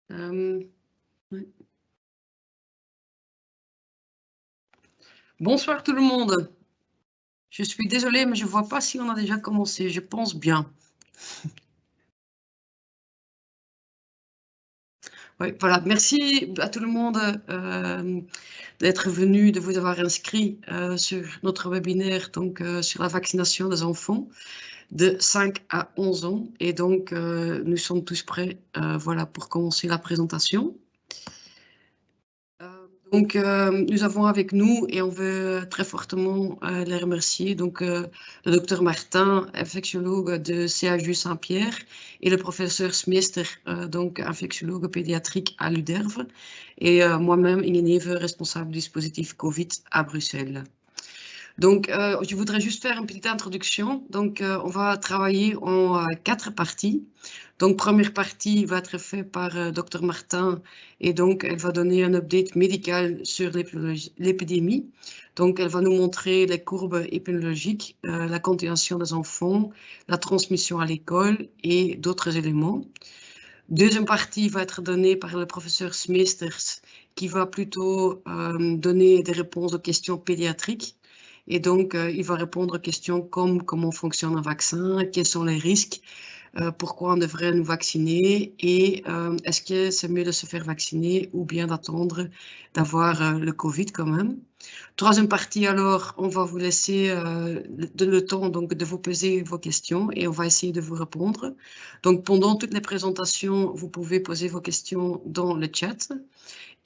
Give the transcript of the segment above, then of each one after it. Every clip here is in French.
Ouais. Bonsoir tout le monde. Je suis désolée, mais je ne vois pas si on a déjà commencé. Je pense bien. Oui, voilà. Merci à tout le monde d'être venu, de vous avoir inscrit sur notre webinaire sur la vaccination des enfants de 5 à 11 ans. Et donc, nous sommes tous prêts voilà, pour commencer la présentation. Donc, nous avons avec nous, et on veut très fortement les remercier, le docteur Martin, infectiologue de CHU Saint-Pierre, et le professeur Smeester, donc infectiologue pédiatrique à l'UDERV, et moi-même, Inge Neve, responsable du dispositif COVID à Bruxelles. Donc, je voudrais juste faire une petite introduction. Donc, on va travailler en 4 parties. Donc, première partie va être faite par Dr Martin et donc elle va donner un update médical sur l'épidémie. Donc, elle va nous montrer les courbes épidémiologiques, la continuation des enfants, la transmission à l'école et d'autres éléments. Deuxième partie va être donnée par le professeur Smeesters qui va plutôt donner des réponses aux questions pédiatriques. Et donc, il va répondre aux questions comme comment fonctionne un vaccin, quels sont les risques, pourquoi on devrait nous vacciner et est-ce que c'est mieux de se faire vacciner ou bien d'attendre d'avoir le Covid quand même. Troisième partie, alors, on va vous laisser le temps donc, de vous poser vos questions et on va essayer de vous répondre. Donc, pendant toutes les présentations, vous pouvez poser vos questions dans le chat.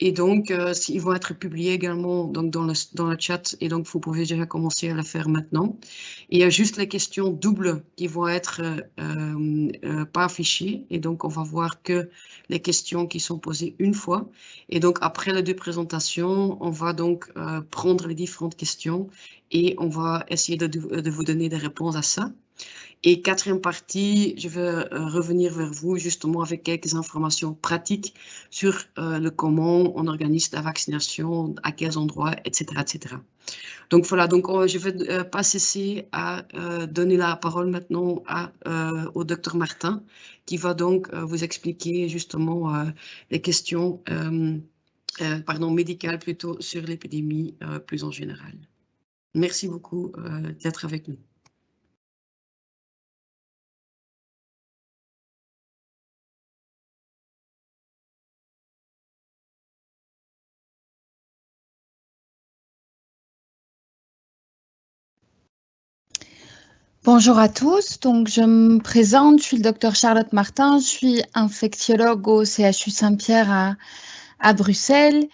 Et donc, ils vont être publiés également donc, dans le chat et donc vous pouvez déjà commencer à le faire maintenant. Il y a juste les questions doubles qui vont être pas affichées et donc on va voir que les questions qui sont posées une fois. Et donc, après les deux présentations, on va donc prendre les différentes questions et on va essayer de vous donner des réponses à ça. Et quatrième partie, je vais revenir vers vous justement avec quelques informations pratiques sur le comment on organise la vaccination, à quels endroits, etc. etc. Donc voilà, donc je vais pas cesser à donner la parole maintenant au docteur Martin qui va donc vous expliquer justement les questions médicales plutôt sur l'épidémie plus en général. Merci beaucoup d'être avec nous. Bonjour à tous, donc je me présente, je suis le docteur Charlotte Martin, je suis infectiologue au CHU Saint-Pierre à Bruxelles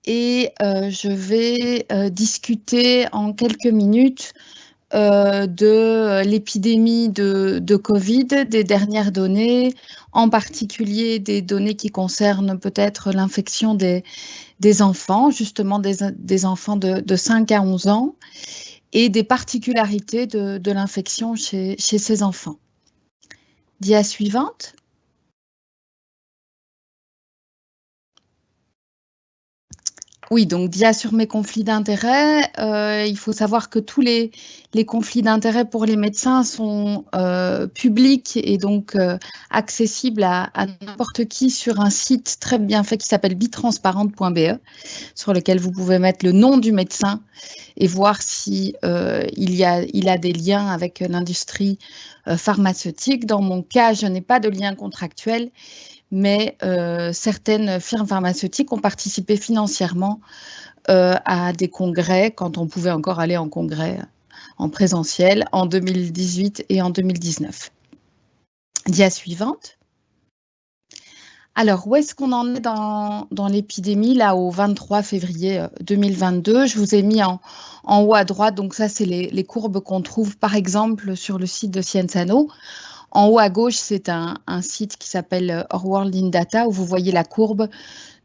et je vais discuter en quelques minutes de l'épidémie de Covid, des dernières données, en particulier des données qui concernent peut-être l'infection des enfants, justement des enfants de 5 à 11 ans. Et des particularités de l'infection chez ces enfants. Dia suivante. Oui, donc dia sur mes conflits d'intérêts. Il faut savoir que tous les conflits d'intérêts pour les médecins sont publics et donc accessibles à n'importe qui sur un site très bien fait qui s'appelle bitransparente.be, sur lequel vous pouvez mettre le nom du médecin et voir si il a des liens avec l'industrie pharmaceutique. Dans mon cas, je n'ai pas de lien contractuel, mais certaines firmes pharmaceutiques ont participé financièrement à des congrès, quand on pouvait encore aller en congrès en présentiel, en 2018 et en 2019. Dia suivante. Alors, où est-ce qu'on en est dans l'épidémie, là, au 23 février 2022? Je vous ai mis en haut à droite, donc ça, c'est les courbes qu'on trouve, par exemple, sur le site de Sciensano. En haut à gauche, c'est un site qui s'appelle Our World in Data, où vous voyez la courbe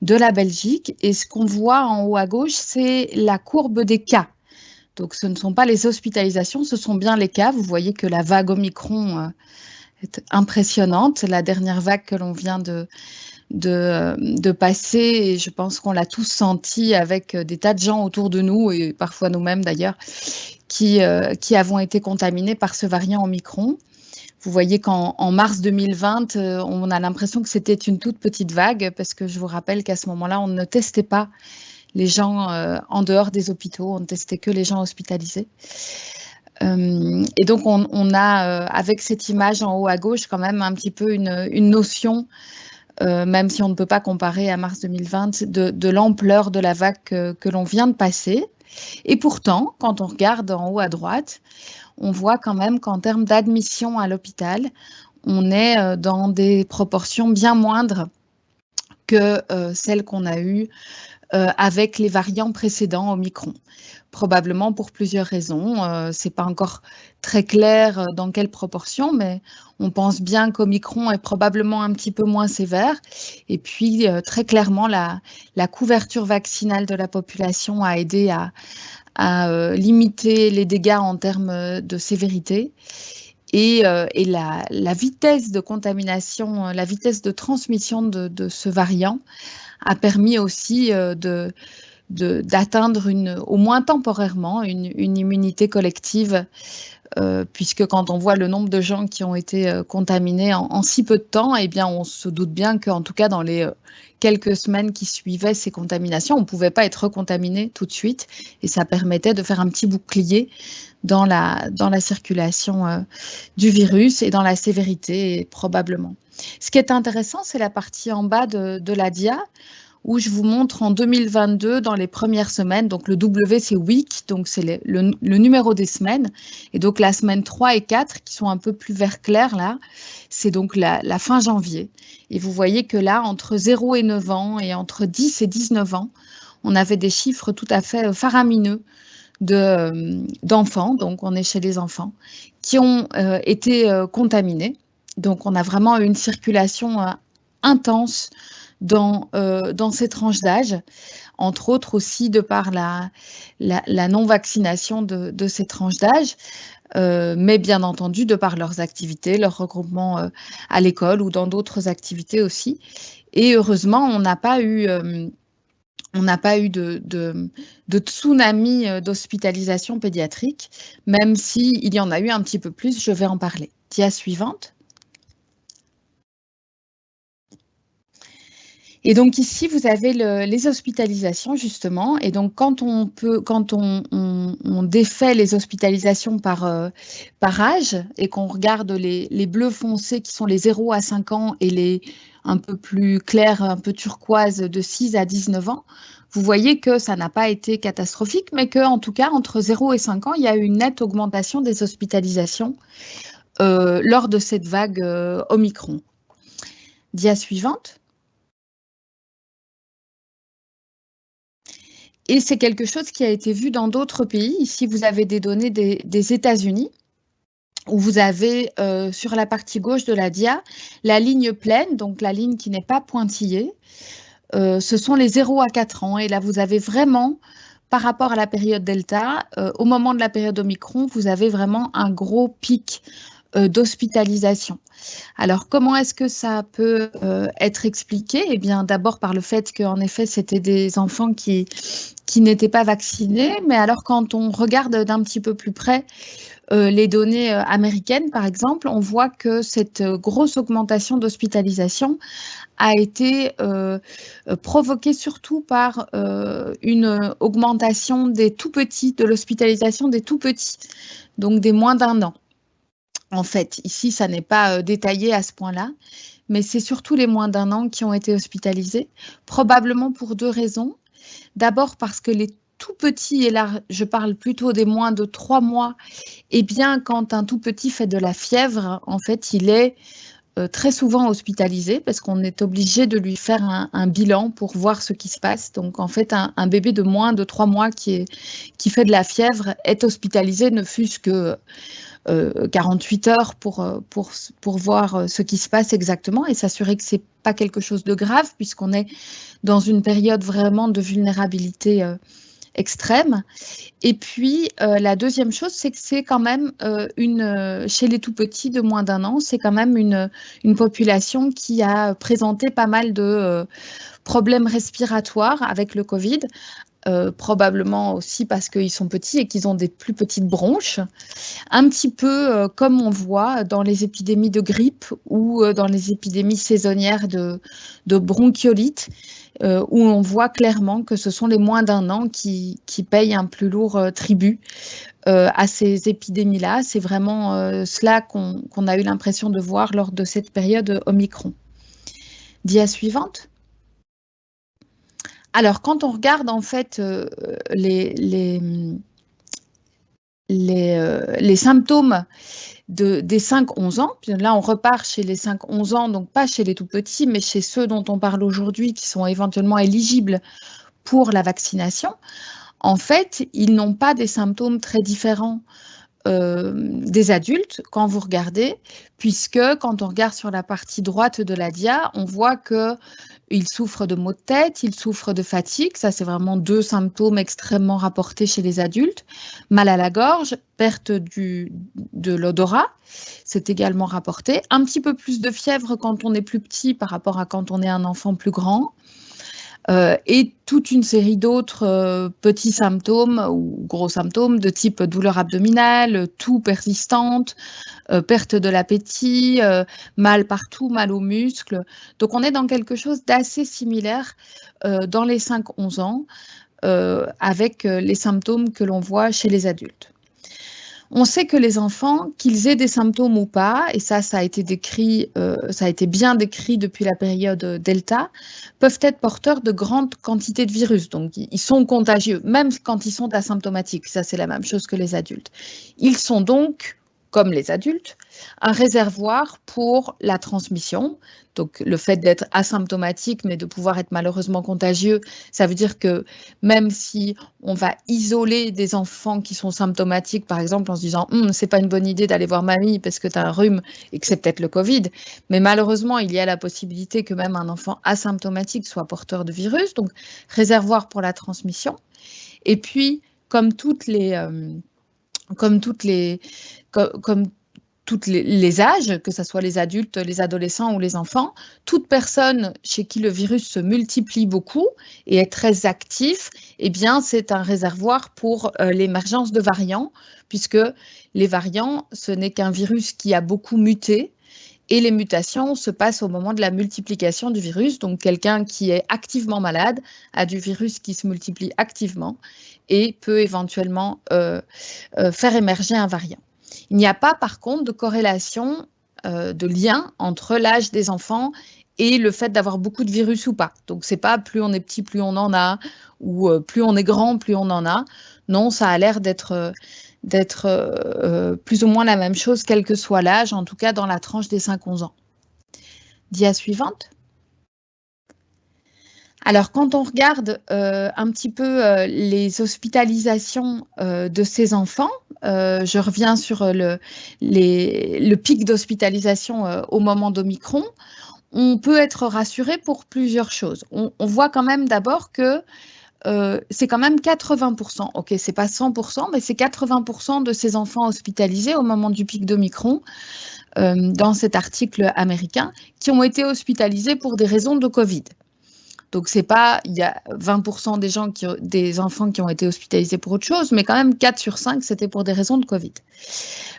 de la Belgique. Et ce qu'on voit en haut à gauche, c'est la courbe des cas. Donc, ce ne sont pas les hospitalisations, ce sont bien les cas. Vous voyez que la vague Omicron est impressionnante. La dernière vague que l'on vient de de passer, et je pense qu'on l'a tous senti avec des tas de gens autour de nous, et parfois nous-mêmes d'ailleurs, qui avons été contaminés par ce variant Omicron. Vous voyez qu'en mars 2020, on a l'impression que c'était une toute petite vague, parce que je vous rappelle qu'à ce moment-là, on ne testait pas les gens en dehors des hôpitaux, on ne testait que les gens hospitalisés. Et donc, on a, avec cette image en haut à gauche, quand même un petit peu une notion, même si on ne peut pas comparer à mars 2020, de l'ampleur de la vague que l'on vient de passer. Et pourtant, quand on regarde en haut à droite, on voit quand même qu'en termes d'admission à l'hôpital, on est dans des proportions bien moindres que celles qu'on a eues avec les variants précédents Omicron. Probablement pour plusieurs raisons. Ce n'est pas encore très clair dans quelle proportion, mais on pense bien qu'Omicron est probablement un petit peu moins sévère. Et puis, très clairement, la couverture vaccinale de la population a aidé à limiter les dégâts en termes de sévérité. Et la vitesse de contamination, la vitesse de transmission de ce variant a permis aussi d'atteindre au moins temporairement une immunité collective, puisque quand on voit le nombre de gens qui ont été contaminés en si peu de temps, eh bien, on se doute bien qu'en tout cas dans les quelques semaines qui suivaient ces contaminations, on ne pouvait pas être recontaminé tout de suite, et ça permettait de faire un petit bouclier dans la circulation du virus et dans la sévérité probablement. Ce qui est intéressant, c'est la partie en bas de la dia, où je vous montre en 2022, dans les premières semaines, donc le W c'est week, donc c'est le numéro des semaines, et donc la semaine 3 et 4 qui sont un peu plus vert clair là, c'est donc la fin janvier. Et vous voyez que là, entre 0 et 9 ans et entre 10 et 19 ans, on avait des chiffres tout à fait faramineux d'enfants, donc on est chez les enfants, qui ont été contaminés. Donc on a vraiment une circulation intense dans ces tranches d'âge, entre autres aussi de par la non-vaccination de ces tranches d'âge, mais bien entendu de par leurs activités, leur regroupement à l'école ou dans d'autres activités aussi. Et heureusement, on n'a pas eu de tsunami d'hospitalisation pédiatrique, même s'il y en a eu un petit peu plus, je vais en parler. Dia suivante. Et donc ici, vous avez les hospitalisations justement. Et donc quand on défait les hospitalisations par âge et qu'on regarde les bleus foncés qui sont les 0 à 5 ans et les un peu plus clairs, un peu turquoise de 6 à 19 ans, vous voyez que ça n'a pas été catastrophique, mais qu'en tout cas, entre 0 et 5 ans, il y a eu une nette augmentation des hospitalisations lors de cette vague Omicron. Dia suivante. Et c'est quelque chose qui a été vu dans d'autres pays. Ici, vous avez des données des États-Unis, où vous avez sur la partie gauche de la dia, la ligne pleine, donc la ligne qui n'est pas pointillée. Ce sont les 0 à 4 ans. Et là, vous avez vraiment, par rapport à la période Delta, au moment de la période Omicron, vous avez vraiment un gros pic d'hospitalisation. Alors, comment est-ce que ça peut être expliqué? Eh bien, d'abord par le fait qu'en effet, c'était des enfants qui n'étaient pas vaccinés. Mais alors, quand on regarde d'un petit peu plus près les données américaines, par exemple, on voit que cette grosse augmentation d'hospitalisation a été provoquée surtout par une augmentation des tout-petits, de l'hospitalisation des tout-petits, donc des moins d'1 an. En fait, ici, ça n'est pas détaillé à ce point-là, mais c'est surtout les moins d'1 an qui ont été hospitalisés, probablement pour 2 raisons. D'abord parce que les tout petits, et là je parle plutôt des moins de 3 mois, eh bien quand un tout petit fait de la fièvre, en fait, il est très souvent hospitalisé parce qu'on est obligé de lui faire un bilan pour voir ce qui se passe. Donc en fait, un bébé de moins de 3 mois qui fait de la fièvre est hospitalisé, ne fût-ce que 48 heures pour voir ce qui se passe exactement et s'assurer que ce n'est pas quelque chose de grave puisqu'on est dans une période vraiment de vulnérabilité extrême. Et puis, la deuxième chose, c'est que c'est quand même chez les tout-petits de moins d'1 an, c'est quand même une population qui a présenté pas mal de problèmes respiratoires avec le Covid. Probablement aussi parce qu'ils sont petits et qu'ils ont des plus petites bronches, un petit peu comme on voit dans les épidémies de grippe ou dans les épidémies saisonnières de bronchiolite, où on voit clairement que ce sont les moins d'1 an qui payent un plus lourd tribut à ces épidémies-là. C'est vraiment cela qu'on a eu l'impression de voir lors de cette période Omicron. Dia suivante. Alors, quand on regarde en fait les symptômes des 5-11 ans, là on repart chez les 5-11 ans, donc pas chez les tout-petits, mais chez ceux dont on parle aujourd'hui qui sont éventuellement éligibles pour la vaccination, en fait, ils n'ont pas des symptômes très différents des adultes quand vous regardez, puisque quand on regarde sur la partie droite de la dia, on voit qu'ils souffrent de maux de tête, ils souffrent de fatigue, ça c'est vraiment 2 symptômes extrêmement rapportés chez les adultes, mal à la gorge, perte de l'odorat, c'est également rapporté, un petit peu plus de fièvre quand on est plus petit par rapport à quand on est un enfant plus grand, et toute une série d'autres petits symptômes ou gros symptômes de type douleur abdominale, toux persistante, perte de l'appétit, mal partout, mal aux muscles. Donc on est dans quelque chose d'assez similaire dans les 5-11 ans avec les symptômes que l'on voit chez les adultes. On sait que les enfants, qu'ils aient des symptômes ou pas, et ça a été décrit, ça a été bien décrit depuis la période Delta, peuvent être porteurs de grandes quantités de virus. Donc, ils sont contagieux, même quand ils sont asymptomatiques. Ça, c'est la même chose que les adultes. Ils sont donc, comme les adultes, un réservoir pour la transmission. Donc, le fait d'être asymptomatique, mais de pouvoir être malheureusement contagieux, ça veut dire que même si on va isoler des enfants qui sont symptomatiques, par exemple, en se disant « c'est pas une bonne idée d'aller voir mamie parce que tu as un rhume et que c'est peut-être le Covid », mais malheureusement, il y a la possibilité que même un enfant asymptomatique soit porteur de virus, donc réservoir pour la transmission. Et puis, comme tous les âges, que ce soit les adultes, les adolescents ou les enfants, toute personne chez qui le virus se multiplie beaucoup et est très actif, eh bien, c'est un réservoir pour l'émergence de variants, puisque les variants, ce n'est qu'un virus qui a beaucoup muté, et les mutations se passent au moment de la multiplication du virus. Donc, quelqu'un qui est activement malade a du virus qui se multiplie activement et peut éventuellement faire émerger un variant. Il n'y a pas, par contre, de corrélation, de lien entre l'âge des enfants et le fait d'avoir beaucoup de virus ou pas. Donc, ce n'est pas plus on est petit, plus on en a, ou plus on est grand, plus on en a. Non, ça a l'air d'être plus ou moins la même chose, quel que soit l'âge, en tout cas dans la tranche des 5-11 ans. Dia suivante. Alors, quand on regarde un petit peu les hospitalisations de ces enfants, je reviens sur le pic d'hospitalisation au moment d'Omicron, on peut être rassuré pour plusieurs choses. On voit quand même d'abord que c'est quand même 80%, ok, c'est pas 100%, mais c'est 80% de ces enfants hospitalisés au moment du pic d'Omicron, dans cet article américain, qui ont été hospitalisés pour des raisons de Covid. Donc, c'est pas, il y a 20% des enfants qui ont été hospitalisés pour autre chose, mais quand même 4 sur 5, c'était pour des raisons de Covid.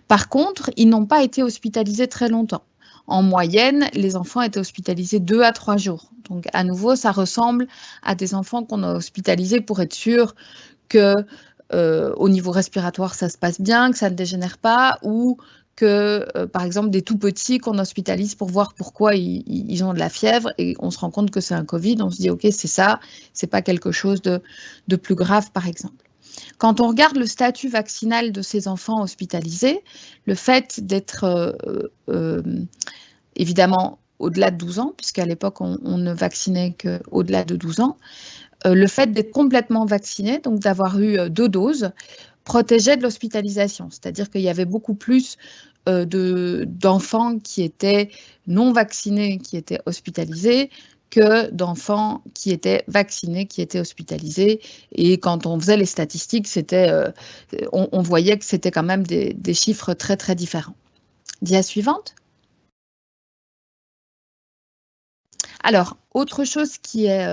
Par contre, ils n'ont pas été hospitalisés très longtemps. En moyenne, les enfants étaient hospitalisés 2 à 3 jours. Donc, à nouveau, ça ressemble à des enfants qu'on a hospitalisés pour être sûr que au niveau respiratoire, ça se passe bien, que ça ne dégénère pas, ou que, par exemple, des tout petits qu'on hospitalise pour voir pourquoi ils ont de la fièvre et on se rend compte que c'est un Covid, on se dit, OK, c'est ça, c'est pas quelque chose de plus grave, par exemple. Quand on regarde le statut vaccinal de ces enfants hospitalisés, le fait d'être évidemment au-delà de 12 ans, puisqu'à l'époque, on ne vaccinait qu'au-delà de 12 ans, le fait d'être complètement vacciné, donc d'avoir eu 2 doses, protégeait de l'hospitalisation. C'est-à-dire qu'il y avait beaucoup plus d'enfants qui étaient non vaccinés, qui étaient hospitalisés, que d'enfants qui étaient vaccinés, qui étaient hospitalisés. Et quand on faisait les statistiques, on voyait que c'était quand même des chiffres très, très différents. Dia suivante. Alors, autre chose qui est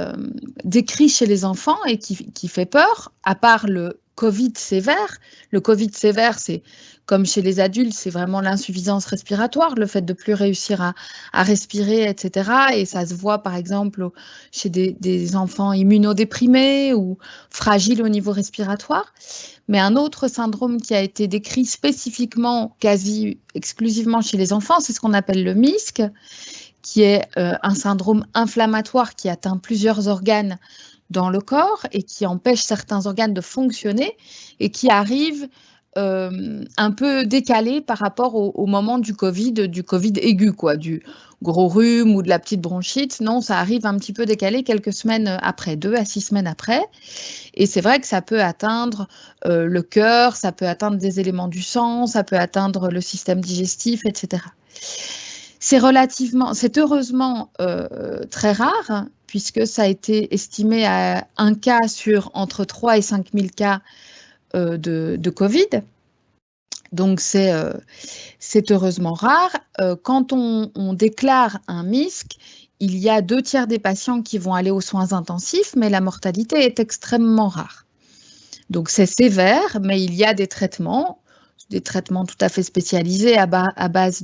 décrit chez les enfants et qui fait peur, à part le Covid sévère. Le Covid sévère, c'est comme chez les adultes, c'est vraiment l'insuffisance respiratoire, le fait de ne plus réussir à respirer, etc. Et ça se voit par exemple chez des enfants immunodéprimés ou fragiles au niveau respiratoire. Mais un autre syndrome qui a été décrit spécifiquement, quasi exclusivement chez les enfants, c'est ce qu'on appelle le MISC, qui est un syndrome inflammatoire qui atteint plusieurs organes dans le corps et qui empêche certains organes de fonctionner et qui arrive un peu décalé par rapport au moment du Covid aigu, quoi, du gros rhume ou de la petite bronchite. Non, ça arrive un petit peu décalé quelques semaines après, 2 à 6 semaines après. Et c'est vrai que ça peut atteindre le cœur, ça peut atteindre des éléments du sang, ça peut atteindre le système digestif, etc. C'est heureusement très rare, puisque ça a été estimé à un cas sur entre 3 et 5 000 cas de Covid. Donc, c'est heureusement rare. Quand on déclare un MISC, il y a 2/3 des patients qui vont aller aux soins intensifs, mais la mortalité est extrêmement rare. Donc, c'est sévère, mais il y a des traitements tout à fait spécialisés à base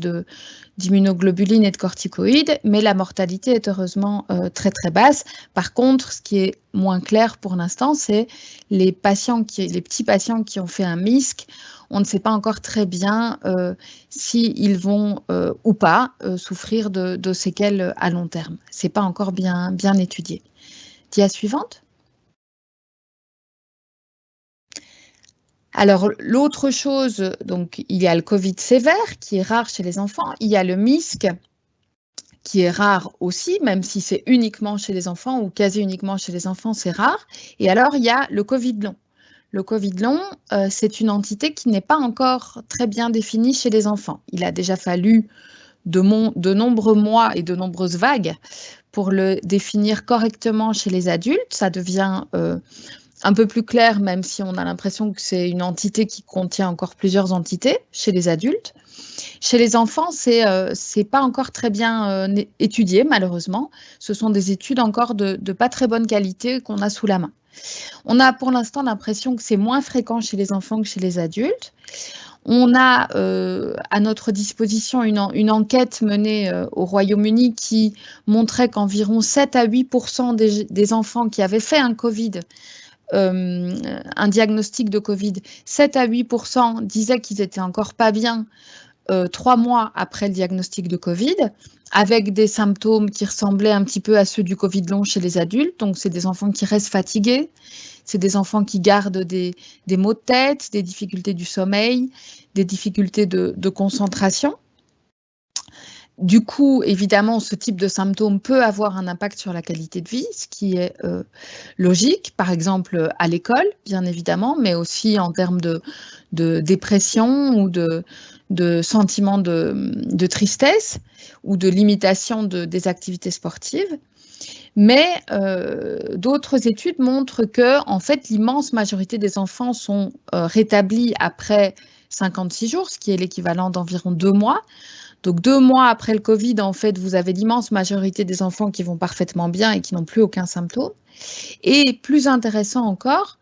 d'immunoglobulines et de corticoïdes, mais la mortalité est heureusement très très basse. Par contre, ce qui est moins clair pour l'instant, c'est les petits patients qui ont fait un MISC. On ne sait pas encore très bien s'ils vont ou pas souffrir de séquelles à long terme. Ce n'est pas encore bien étudié. Dia suivante. Alors, l'autre chose, donc, il y a le Covid sévère qui est rare chez les enfants. Il y a le MISC qui est rare aussi, même si c'est uniquement chez les enfants ou quasi uniquement chez les enfants, c'est rare. Et alors, il y a le Covid long. Le Covid long, c'est une entité qui n'est pas encore très bien définie chez les enfants. Il a déjà fallu de nombreux mois et de nombreuses vagues pour le définir correctement chez les adultes. Ça devient un peu plus clair, même si on a l'impression que c'est une entité qui contient encore plusieurs entités chez les adultes. Chez les enfants, c'est pas encore très bien étudié, malheureusement. Ce sont des études encore de pas très bonne qualité qu'on a sous la main. On a pour l'instant l'impression que c'est moins fréquent chez les enfants que chez les adultes. On a à notre disposition une enquête menée au Royaume-Uni qui montrait qu'environ 7 à 8% des enfants qui avaient fait un Covid, un diagnostic de Covid, 7 à 8% disaient qu'ils n'étaient encore pas bien 3 mois après le diagnostic de Covid, avec des symptômes qui ressemblaient un petit peu à ceux du Covid long chez les adultes. Donc, c'est des enfants qui restent fatigués, c'est des enfants qui gardent des maux de tête, des difficultés du sommeil, des difficultés de concentration. Du coup, évidemment, ce type de symptômes peut avoir un impact sur la qualité de vie, ce qui est logique, par exemple à l'école, bien évidemment, mais aussi en termes de dépression ou de sentiments de tristesse ou de limitation des activités sportives. Mais d'autres études montrent que, en fait, l'immense majorité des enfants sont rétablis après 56 jours, ce qui est l'équivalent d'environ 2 mois. Donc 2 mois après le Covid, en fait, vous avez l'immense majorité des enfants qui vont parfaitement bien et qui n'ont plus aucun symptôme. Et plus intéressant encore,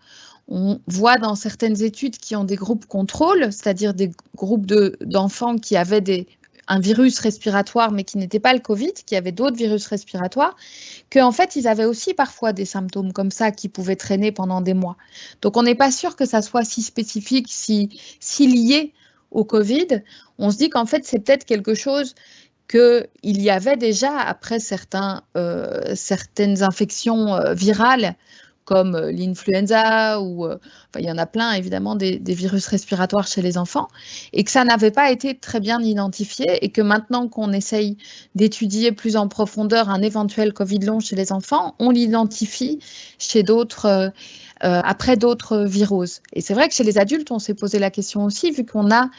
on voit dans certaines études qui ont des groupes contrôle, c'est-à-dire des groupes d'enfants qui avaient un virus respiratoire mais qui n'était pas le Covid, qui avaient d'autres virus respiratoires, qu'en fait, ils avaient aussi parfois des symptômes comme ça qui pouvaient traîner pendant des mois. Donc, on n'est pas sûr que ça soit si spécifique, si lié au Covid. On se dit qu'en fait, c'est peut-être quelque chose qu'il y avait déjà après certaines infections virales, comme l'influenza, ou il y en a plein, évidemment, des virus respiratoires chez les enfants, et que ça n'avait pas été très bien identifié, et que maintenant qu'on essaye d'étudier plus en profondeur un éventuel Covid long chez les enfants, on l'identifie chez d'autres, après d'autres viroses. Et c'est vrai que chez les adultes, on s'est posé la question aussi, vu qu'on a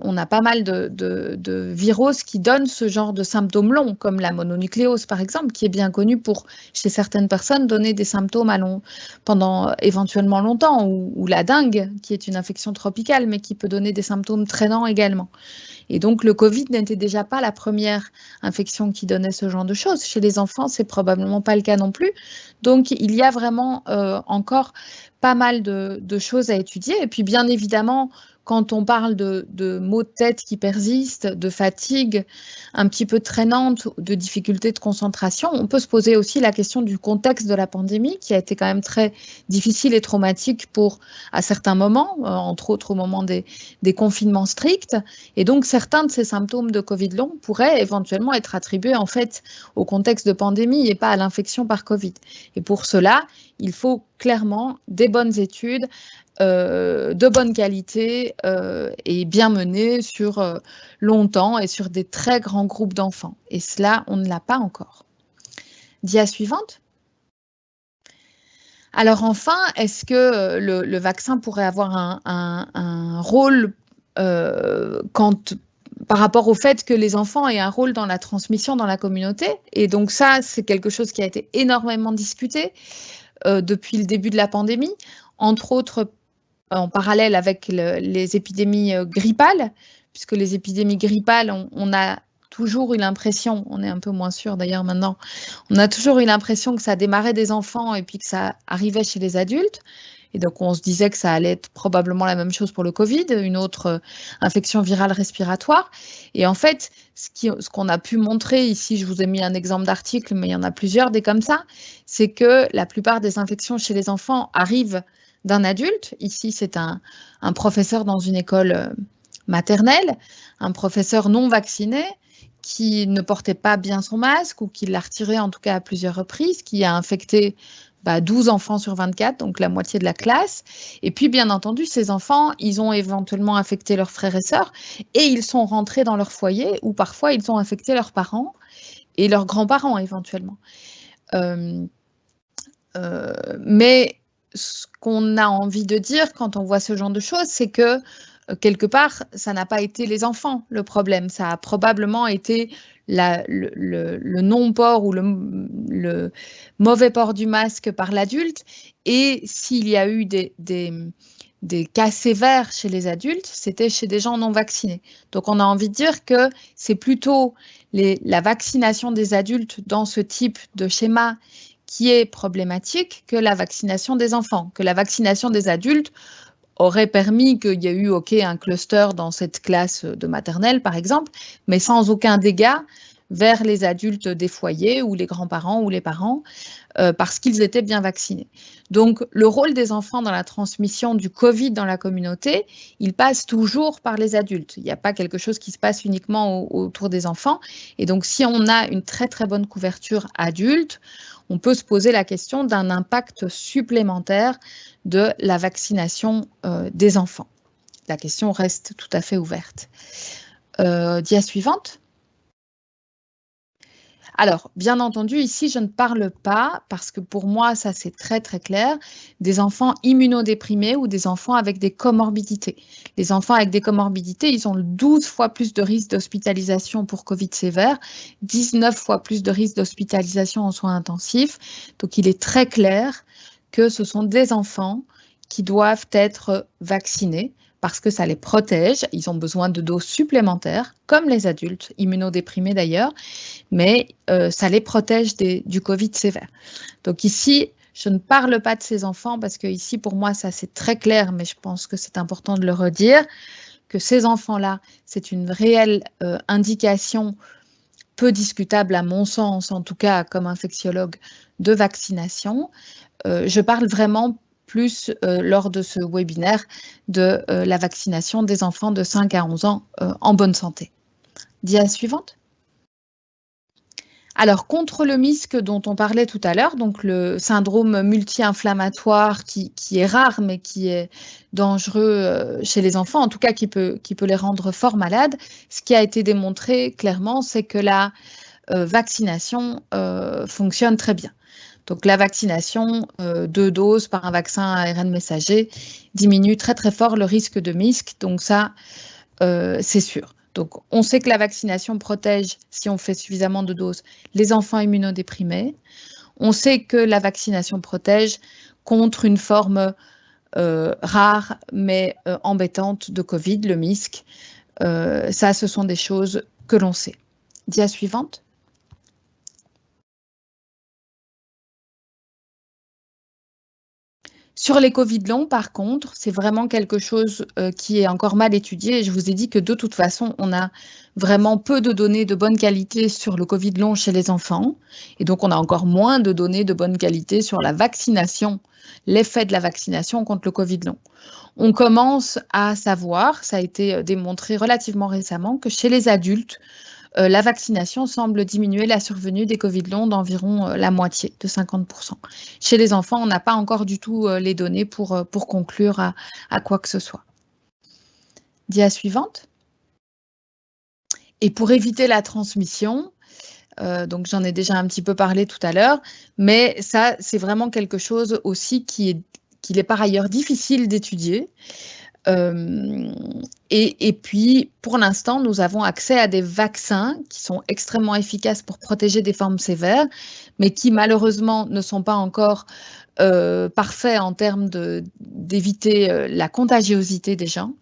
on a pas mal de viroses qui donnent ce genre de symptômes longs, comme la mononucléose par exemple, qui est bien connue pour, chez certaines personnes, donner des symptômes pendant éventuellement longtemps, ou la dengue, qui est une infection tropicale, mais qui peut donner des symptômes traînants également. Et donc le Covid n'était déjà pas la première infection qui donnait ce genre de choses. Chez les enfants, c'est probablement pas le cas non plus. Donc il y a vraiment encore pas mal de choses à étudier. Et puis bien évidemment, quand on parle de maux de tête qui persistent, de fatigue un petit peu traînante, de difficultés de concentration, on peut se poser aussi la question du contexte de la pandémie, qui a été quand même très difficile et traumatique à certains moments, entre autres au moment des confinements stricts. Et donc, certains de ces symptômes de Covid long pourraient éventuellement être attribués en fait au contexte de pandémie et pas à l'infection par Covid. Et pour cela, il faut clairement des bonnes études, de bonne qualité et bien menées sur longtemps et sur des très grands groupes d'enfants. Et cela, on ne l'a pas encore. Dia suivante. Alors enfin, est-ce que le vaccin pourrait avoir un rôle par rapport au fait que les enfants aient un rôle dans la transmission dans la communauté? Et donc ça, c'est quelque chose qui a été énormément discuté depuis le début de la pandémie, entre autres en parallèle avec les épidémies grippales, puisque les épidémies grippales, on a toujours eu l'impression, on est un peu moins sûr d'ailleurs maintenant, on a toujours eu l'impression que ça démarrait des enfants et puis que ça arrivait chez les adultes. Et donc, on se disait que ça allait être probablement la même chose pour le Covid, une autre infection virale respiratoire. Et en fait, ce qu'on a pu montrer ici, je vous ai mis un exemple d'article, mais il y en a plusieurs des comme ça, c'est que la plupart des infections chez les enfants arrivent d'un adulte. Ici, c'est un professeur dans une école maternelle, un professeur non vacciné qui ne portait pas bien son masque ou qui l'a retiré en tout cas à plusieurs reprises, qui a infecté 12 enfants sur 24, donc la moitié de la classe. Et puis, bien entendu, ces enfants, ils ont éventuellement infecté leurs frères et sœurs et ils sont rentrés dans leur foyer ou parfois ils ont infecté leurs parents et leurs grands-parents éventuellement. Mais ce qu'on a envie de dire quand on voit ce genre de choses, c'est que quelque part, ça n'a pas été les enfants le problème. Ça a probablement été le non-port ou le mauvais port du masque par l'adulte. Et s'il y a eu des cas sévères chez les adultes, c'était chez des gens non vaccinés. Donc, on a envie de dire que c'est plutôt la vaccination des adultes dans ce type de schéma qui est problématique que la vaccination des enfants, que la vaccination des adultes aurait permis qu'il y ait eu un cluster dans cette classe de maternelle, par exemple, mais sans aucun dégât vers les adultes des foyers ou les grands-parents ou les parents, parce qu'ils étaient bien vaccinés. Donc, le rôle des enfants dans la transmission du Covid dans la communauté, il passe toujours par les adultes. Il n'y a pas quelque chose qui se passe uniquement autour des enfants. Et donc, si on a une très, très bonne couverture adulte, on peut se poser la question d'un impact supplémentaire de la vaccination des enfants. La question reste tout à fait ouverte. Dia suivante. Alors, bien entendu, ici, je ne parle pas, parce que pour moi, ça c'est très très clair, des enfants immunodéprimés ou des enfants avec des comorbidités. Les enfants avec des comorbidités, ils ont 12 fois plus de risque d'hospitalisation pour Covid sévère, 19 fois plus de risque d'hospitalisation en soins intensifs. Donc, il est très clair que ce sont des enfants qui doivent être vaccinés, parce que ça les protège. Ils ont besoin de doses supplémentaires, comme les adultes, immunodéprimés d'ailleurs, mais ça les protège du Covid sévère. Donc ici, je ne parle pas de ces enfants parce que ici, pour moi, ça c'est très clair, mais je pense que c'est important de le redire, que ces enfants-là, c'est une réelle indication peu discutable à mon sens, en tout cas comme infectiologue, de vaccination. Je parle vraiment plus lors de ce webinaire de la vaccination des enfants de 5 à 11 ans en bonne santé. Dia suivante. Alors, contre le MISC dont on parlait tout à l'heure, donc le syndrome multi-inflammatoire qui est rare mais qui est dangereux chez les enfants, en tout cas qui peut les rendre fort malades, ce qui a été démontré clairement, c'est que la vaccination fonctionne très bien. Donc la vaccination, 2 doses par un vaccin à ARN messager, diminue très très fort le risque de MISC, donc ça, c'est sûr. Donc on sait que la vaccination protège, si on fait suffisamment de doses, les enfants immunodéprimés. On sait que la vaccination protège contre une forme rare mais embêtante de Covid, le MISC. Ça, ce sont des choses que l'on sait. Dia suivante. Sur les Covid longs, par contre, c'est vraiment quelque chose qui est encore mal étudié. Et je vous ai dit que de toute façon, on a vraiment peu de données de bonne qualité sur le Covid long chez les enfants. Et donc, on a encore moins de données de bonne qualité sur la vaccination, l'effet de la vaccination contre le Covid long. On commence à savoir, ça a été démontré relativement récemment, que chez les adultes, la vaccination semble diminuer la survenue des Covid longs d'environ la moitié, de 50%. Chez les enfants, on n'a pas encore du tout les données pour conclure à quoi que ce soit. Dia suivante. Et pour éviter la transmission, donc j'en ai déjà un petit peu parlé tout à l'heure, mais ça, c'est vraiment quelque chose aussi qu'il est par ailleurs difficile d'étudier. Et puis, pour l'instant, nous avons accès à des vaccins qui sont extrêmement efficaces pour protéger des formes sévères, mais qui malheureusement ne sont pas encore parfaits en termes d'éviter la contagiosité des gens.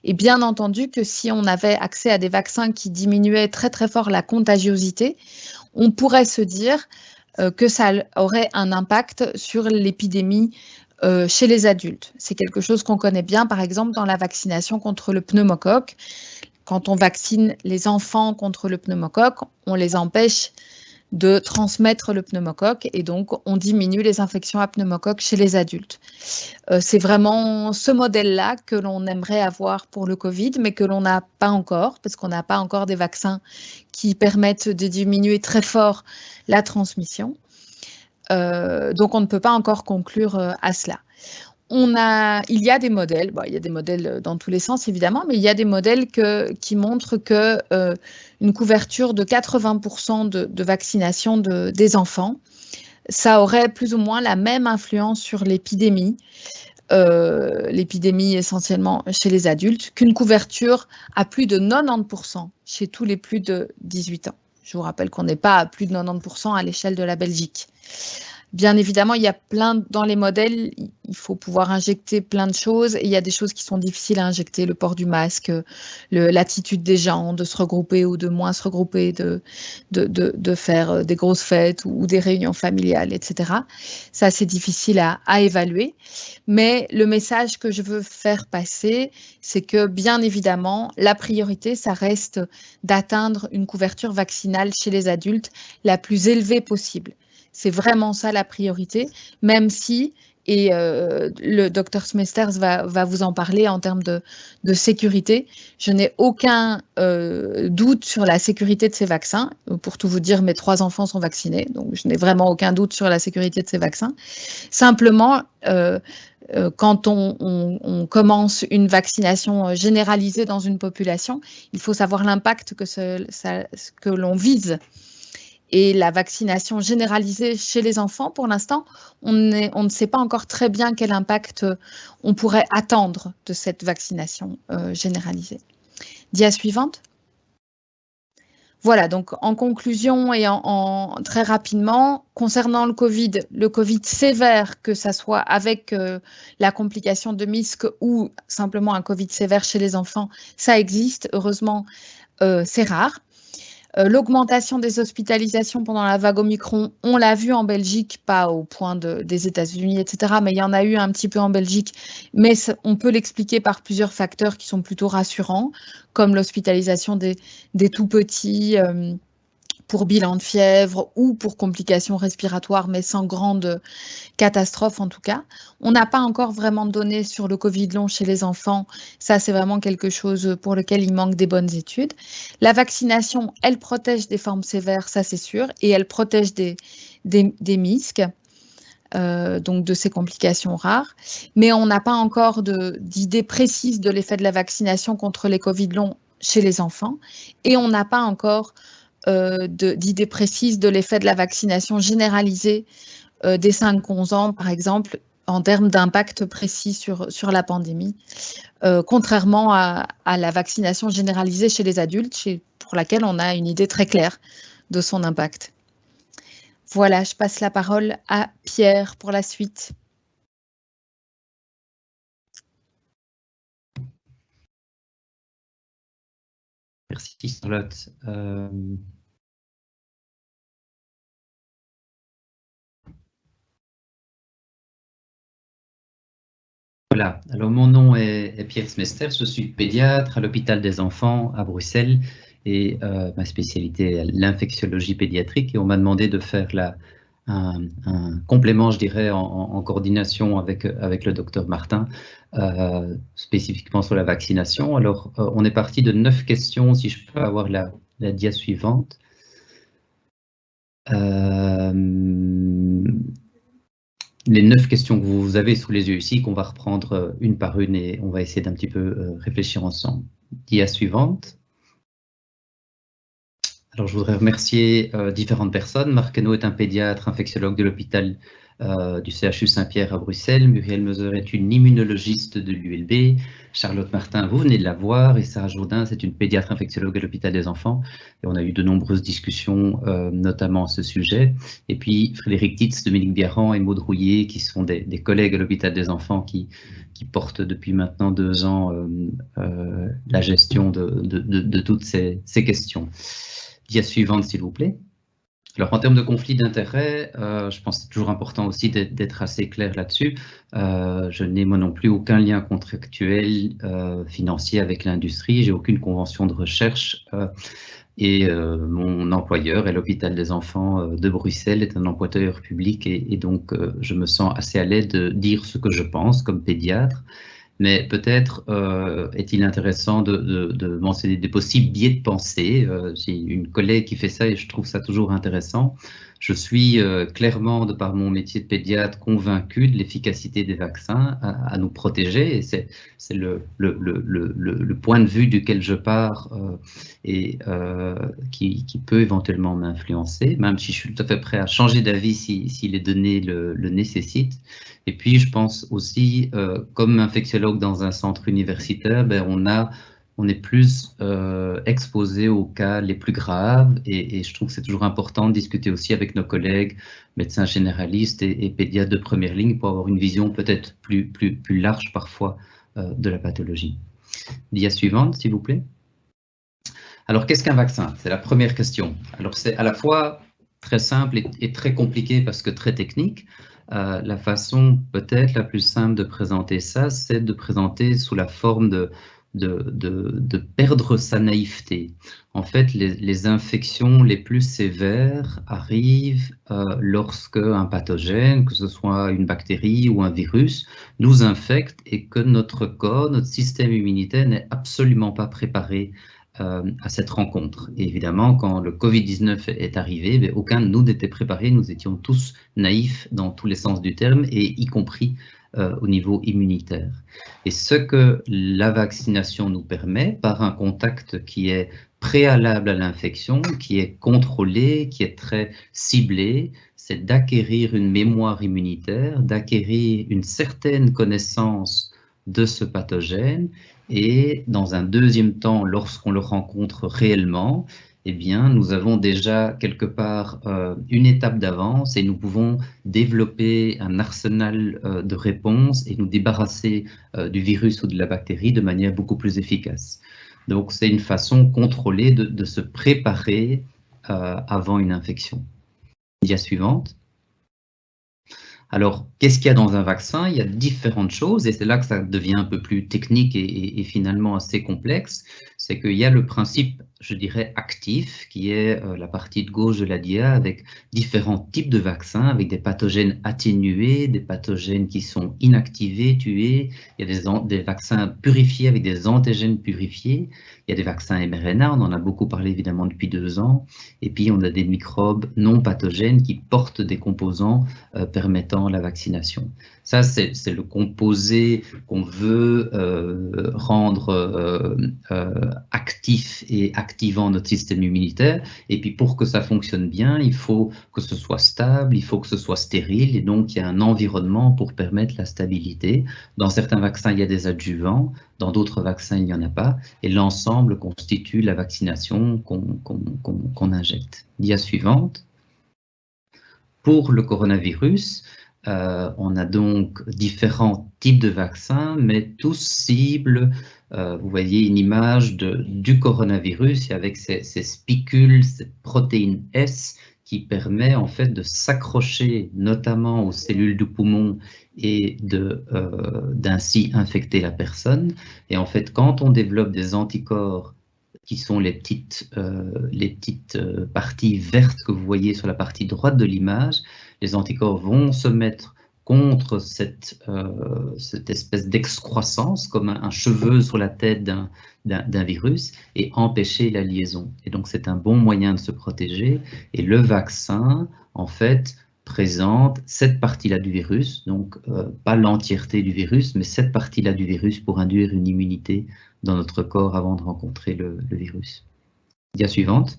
Et bien entendu que si on avait accès à des vaccins qui diminuaient très très fort la contagiosité, on pourrait se dire que ça aurait un impact sur l'épidémie chez les adultes. C'est quelque chose qu'on connaît bien, par exemple, dans la vaccination contre le pneumocoque. Quand on vaccine les enfants contre le pneumocoque, on les empêche de transmettre le pneumocoque et donc on diminue les infections à pneumocoque chez les adultes. C'est vraiment ce modèle-là que l'on aimerait avoir pour le Covid, mais que l'on n'a pas encore, parce qu'on n'a pas encore des vaccins qui permettent de diminuer très fort la transmission. Donc, on ne peut pas encore conclure à cela. Il y a des modèles, il y a des modèles dans tous les sens évidemment, mais il y a des modèles qui montrent qu'une couverture de 80% de vaccination des enfants, ça aurait plus ou moins la même influence sur l'épidémie, l'épidémie essentiellement chez les adultes, qu'une couverture à plus de 90% chez tous les plus de 18 ans. Je vous rappelle qu'on n'est pas à plus de 90% à l'échelle de la Belgique. Bien évidemment, il y a dans les modèles, il faut pouvoir injecter plein de choses et il y a des choses qui sont difficiles à injecter, le port du masque, l'attitude des gens de se regrouper ou de moins se regrouper, de faire des grosses fêtes ou des réunions familiales, etc. Ça, c'est difficile à évaluer. Mais le message que je veux faire passer, c'est que bien évidemment, la priorité, ça reste d'atteindre une couverture vaccinale chez les adultes la plus élevée possible. C'est vraiment ça la priorité, même si, et le docteur Smesters va vous en parler en termes de sécurité, je n'ai aucun doute sur la sécurité de ces vaccins. Pour tout vous dire, mes 3 enfants sont vaccinés, donc je n'ai vraiment aucun doute sur la sécurité de ces vaccins. Simplement, quand on commence une vaccination généralisée dans une population, il faut savoir l'impact que l'on vise. Et la vaccination généralisée chez les enfants, pour l'instant, on ne sait pas encore très bien quel impact on pourrait attendre de cette vaccination généralisée. Dia suivante. Voilà, donc en conclusion et très rapidement, concernant le Covid sévère, que ça soit avec la complication de MISC ou simplement un Covid sévère chez les enfants, ça existe. Heureusement, c'est rare. L'augmentation des hospitalisations pendant la vague Omicron, on l'a vu en Belgique, pas au point des États-Unis, etc., mais il y en a eu un petit peu en Belgique, mais on peut l'expliquer par plusieurs facteurs qui sont plutôt rassurants, comme l'hospitalisation des tout-petits pour bilan de fièvre ou pour complications respiratoires, mais sans grande catastrophe en tout cas. On n'a pas encore vraiment de données sur le Covid long chez les enfants. Ça, c'est vraiment quelque chose pour lequel il manque des bonnes études. La vaccination, elle protège des formes sévères, ça c'est sûr, et elle protège des MISC. Donc de ces complications rares. Mais on n'a pas encore d'idée précise de l'effet de la vaccination contre les Covid longs chez les enfants. Et on n'a pas encore d'idée précise de l'effet de la vaccination généralisée des 5-11 ans, par exemple, en termes d'impact précis sur la pandémie, contrairement à la vaccination généralisée chez les adultes, pour laquelle on a une idée très claire de son impact. Voilà, je passe la parole à Pierre pour la suite. Merci Charlotte. Voilà, alors mon nom est Pierre Smester, je suis pédiatre à l'hôpital des enfants à Bruxelles et ma spécialité est l'infectiologie pédiatrique et on m'a demandé de faire un complément, je dirais, en coordination avec le docteur Martin, spécifiquement sur la vaccination. Alors, on est parti de 9 questions, si je peux avoir la dia suivante. Les 9 questions que vous avez sous les yeux ici, qu'on va reprendre une par une et on va essayer d'un petit peu réfléchir ensemble. Dia suivante. Alors, je voudrais remercier différentes personnes. Marc Henault est un pédiatre, infectiologue de l'hôpital du CHU Saint-Pierre à Bruxelles. Muriel Meuser est une immunologiste de l'ULB. Charlotte Martin, vous venez de la voir. Et Sarah Jourdain, c'est une pédiatre infectiologue de l'hôpital des enfants. Et on a eu de nombreuses discussions, notamment à ce sujet. Et puis, Frédéric Titz, Dominique Biarran et Maud Rouillet, qui sont des collègues à l'hôpital des enfants qui portent depuis maintenant 2 ans la gestion de toutes ces questions. Dia suivante, s'il vous plaît. Alors, en termes de conflit d'intérêts, je pense que c'est toujours important aussi d'être assez clair là-dessus. Je n'ai moi non plus aucun lien contractuel financier avec l'industrie, j'ai aucune convention de recherche et mon employeur est l'hôpital des enfants de Bruxelles, est un employeur public et donc je me sens assez à l'aise de dire ce que je pense comme pédiatre. Mais peut-être est-il intéressant de mentionner des possibles biais de pensée. J'ai une collègue qui fait ça et je trouve ça toujours intéressant. Je suis clairement, de par mon métier de pédiatre, convaincu de l'efficacité des vaccins à nous protéger. Et c'est le point de vue duquel je pars et qui peut éventuellement m'influencer, même si je suis tout à fait prêt à changer d'avis si les données le nécessitent. Et puis, je pense aussi, comme infectiologue dans un centre universitaire, on est plus exposé aux cas les plus graves et je trouve que c'est toujours important de discuter aussi avec nos collègues médecins généralistes et pédiatres de première ligne pour avoir une vision peut-être plus large parfois de la pathologie. Dia suivante, s'il vous plaît. Alors, qu'est-ce qu'un vaccin? C'est la première question. Alors, c'est à la fois très simple et très compliqué parce que très technique. La façon peut-être la plus simple de présenter ça, c'est de présenter sous la forme de perdre sa naïveté. En fait, les infections les plus sévères arrivent lorsque un pathogène, que ce soit une bactérie ou un virus, nous infecte et que notre corps, notre système immunitaire n'est absolument pas préparé à cette rencontre. Et évidemment, quand le Covid-19 est arrivé, aucun de nous n'était préparé, nous étions tous naïfs dans tous les sens du terme, et y compris au niveau immunitaire. Et ce que la vaccination nous permet, par un contact qui est préalable à l'infection, qui est contrôlé, qui est très ciblé, c'est d'acquérir une mémoire immunitaire, d'acquérir une certaine connaissance de ce pathogène, et dans un deuxième temps, lorsqu'on le rencontre réellement, eh bien, nous avons déjà quelque part une étape d'avance et nous pouvons développer un arsenal de réponses et nous débarrasser du virus ou de la bactérie de manière beaucoup plus efficace. Donc, c'est une façon contrôlée de se préparer avant une infection. Dia suivante. Alors, qu'est-ce qu'il y a dans un vaccin? Il y a différentes choses et c'est là que ça devient un peu plus technique et finalement assez complexe. C'est qu'il y a le principe, je dirais, actif, qui est la partie de gauche de la dia, avec différents types de vaccins, avec des pathogènes atténués, des pathogènes qui sont inactivés, tués. Il y a des vaccins purifiés avec des antigènes purifiés. Il y a des vaccins mRNA, on en a beaucoup parlé évidemment depuis 2 ans. Et puis, on a des microbes non pathogènes qui portent des composants permettant la vaccination. Ça, c'est le composé qu'on veut rendre actif et activant notre système immunitaire. Et puis pour que ça fonctionne bien, il faut que ce soit stable, il faut que ce soit stérile, et donc il y a un environnement pour permettre la stabilité. Dans certains vaccins, il y a des adjuvants, dans d'autres vaccins, il n'y en a pas, et l'ensemble constitue la vaccination qu'on injecte. Dia suivante. Pour le coronavirus, on a donc différents types de vaccins, mais tous ciblent, vous voyez une image du coronavirus avec ces spicules, cette protéine S qui permet en fait de s'accrocher notamment aux cellules du poumon et d'ainsi infecter la personne. Et en fait, quand on développe des anticorps qui sont les petites parties vertes que vous voyez sur la partie droite de l'image, les anticorps vont se mettre contre cette espèce d'excroissance, comme un cheveu sur la tête d'un virus, et empêcher la liaison. Et donc c'est un bon moyen de se protéger, et le vaccin, en fait, présente cette partie-là du virus, donc pas l'entièreté du virus, mais cette partie-là du virus pour induire une immunité dans notre corps avant de rencontrer le virus. Dia suivante.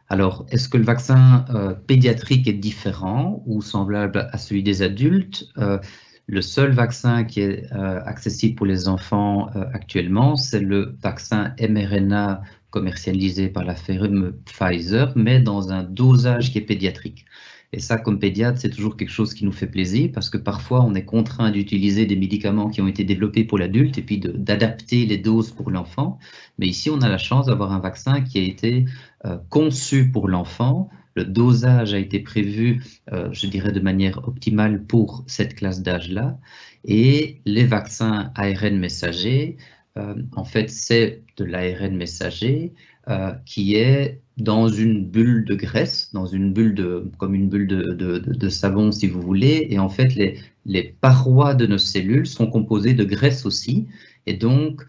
Alors, est-ce que le vaccin pédiatrique est différent ou semblable à celui des adultes? Le seul vaccin qui est accessible pour les enfants actuellement, c'est le vaccin mRNA commercialisé par la firme Pfizer, mais dans un dosage qui est pédiatrique. Et ça, comme pédiatre, c'est toujours quelque chose qui nous fait plaisir parce que parfois, on est contraint d'utiliser des médicaments qui ont été développés pour l'adulte et puis d'adapter les doses pour l'enfant. Mais ici, on a la chance d'avoir un vaccin qui a été conçu pour l'enfant. Le dosage a été prévu, je dirais, de manière optimale pour cette classe d'âge-là. Et les vaccins ARN messager, en fait, c'est de l'ARN messager qui est dans une bulle de graisse, dans une bulle comme une bulle de savon si vous voulez, et en fait les parois de nos cellules sont composées de graisse aussi, et donc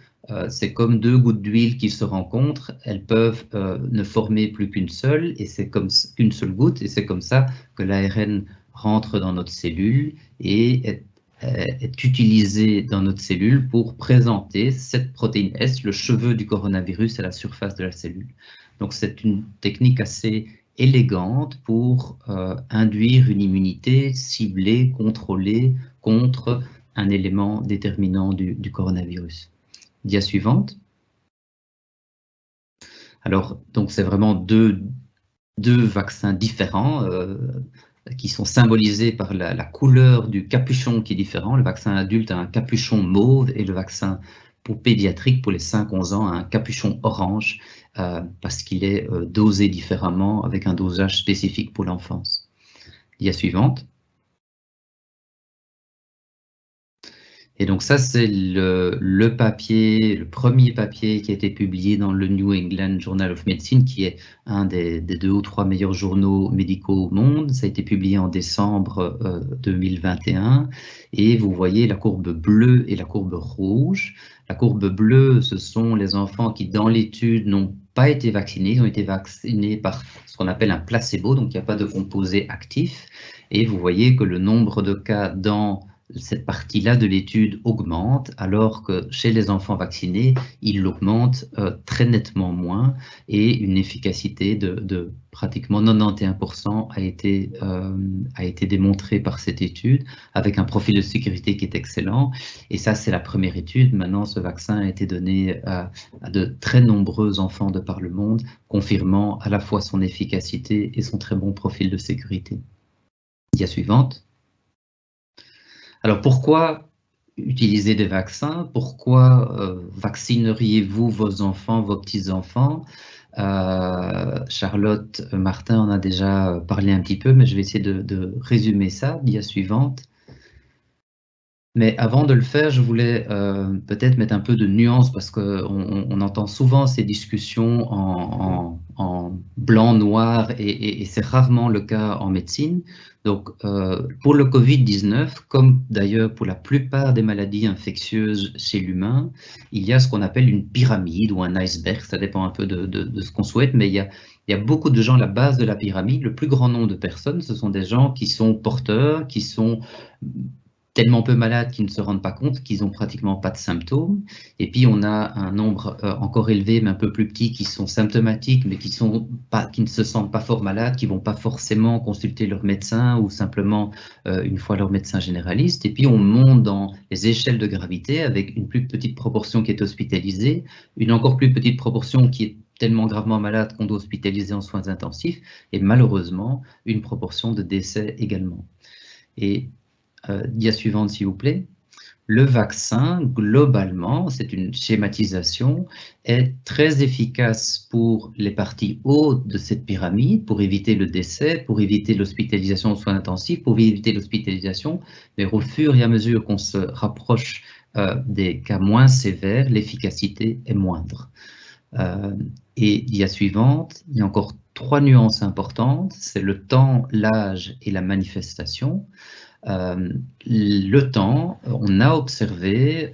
c'est comme deux gouttes d'huile qui se rencontrent, elles peuvent ne former plus qu'une seule, et c'est comme une seule goutte, et c'est comme ça que l'ARN rentre dans notre cellule et est utilisé dans notre cellule pour présenter cette protéine S, le cheveu du coronavirus à la surface de la cellule. Donc c'est une technique assez élégante pour induire une immunité ciblée, contrôlée contre un élément déterminant du coronavirus. Dia suivante. Alors, donc c'est vraiment deux vaccins différents qui sont symbolisés par la couleur du capuchon qui est différent. Le vaccin adulte a un capuchon mauve et le vaccin pour pédiatrique, pour les 5-11 ans, a un capuchon orange parce qu'il est dosé différemment avec un dosage spécifique pour l'enfance. Dia suivante. Et donc ça, c'est le papier, le premier papier qui a été publié dans le New England Journal of Medicine, qui est un des 2 ou 3 meilleurs journaux médicaux au monde. Ça a été publié en décembre 2021. Et vous voyez la courbe bleue et la courbe rouge. La courbe bleue, ce sont les enfants qui, dans l'étude, n'ont pas été vaccinés. Ils ont été vaccinés par ce qu'on appelle un placebo, donc il n'y a pas de composé actif. Et vous voyez que le nombre de cas dans cette partie-là de l'étude augmente, alors que chez les enfants vaccinés, il augmente très nettement moins, et une efficacité de pratiquement 91% a été démontrée par cette étude, avec un profil de sécurité qui est excellent. Et ça, c'est la première étude. Maintenant, ce vaccin a été donné à de très nombreux enfants de par le monde, confirmant à la fois son efficacité et son très bon profil de sécurité. Dia suivante. Alors pourquoi utiliser des vaccins? Pourquoi vaccineriez-vous vos enfants, vos petits-enfants? Charlotte Martin en a déjà parlé un petit peu, mais je vais essayer de résumer ça. Dia suivante. Mais avant de le faire, je voulais peut-être mettre un peu de nuance parce qu'on entend souvent ces discussions en blanc-noir et c'est rarement le cas en médecine. Donc, pour le Covid-19, comme d'ailleurs pour la plupart des maladies infectieuses chez l'humain, il y a ce qu'on appelle une pyramide ou un iceberg, ça dépend un peu de ce qu'on souhaite, mais il y a beaucoup de gens à la base de la pyramide. Le plus grand nombre de personnes, ce sont des gens qui sont porteurs, qui sont tellement peu malades qu'ils ne se rendent pas compte qu'ils n'ont pratiquement pas de symptômes. Et puis, on a un nombre encore élevé, mais un peu plus petit, qui sont symptomatiques, mais qui ne se sentent pas fort malades, qui ne vont pas forcément consulter leur médecin ou simplement une fois leur médecin généraliste. Et puis, on monte dans les échelles de gravité avec une plus petite proportion qui est hospitalisée, une encore plus petite proportion qui est tellement gravement malade qu'on doit hospitaliser en soins intensifs, et malheureusement, une proportion de décès également. Et dia suivante, s'il vous plaît. Le vaccin, globalement, c'est une schématisation, est très efficace pour les parties hautes de cette pyramide, pour éviter le décès, pour éviter l'hospitalisation aux soins intensifs, pour éviter l'hospitalisation, mais au fur et à mesure qu'on se rapproche des cas moins sévères, l'efficacité est moindre. Et dia suivante, il y a encore 3 nuances importantes, c'est le temps, l'âge et la manifestation. Le temps, on a observé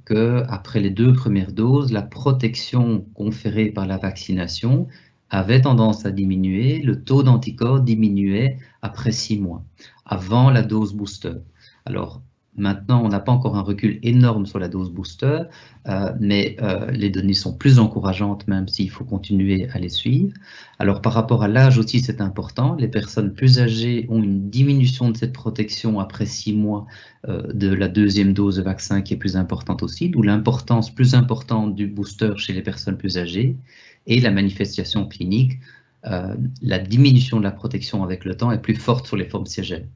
qu'après les 2 premières doses, la protection conférée par la vaccination avait tendance à diminuer, le taux d'anticorps diminuait après 6 mois, avant la dose booster. Alors, maintenant, on n'a pas encore un recul énorme sur la dose booster, mais les données sont plus encourageantes, même s'il faut continuer à les suivre. Alors, par rapport à l'âge aussi, c'est important. Les personnes plus âgées ont une diminution de cette protection après 6 mois de la 2e dose de vaccin qui est plus importante aussi, d'où l'importance plus importante du booster chez les personnes plus âgées. Et la manifestation clinique, la diminution de la protection avec le temps est plus forte sur les formes siégelles.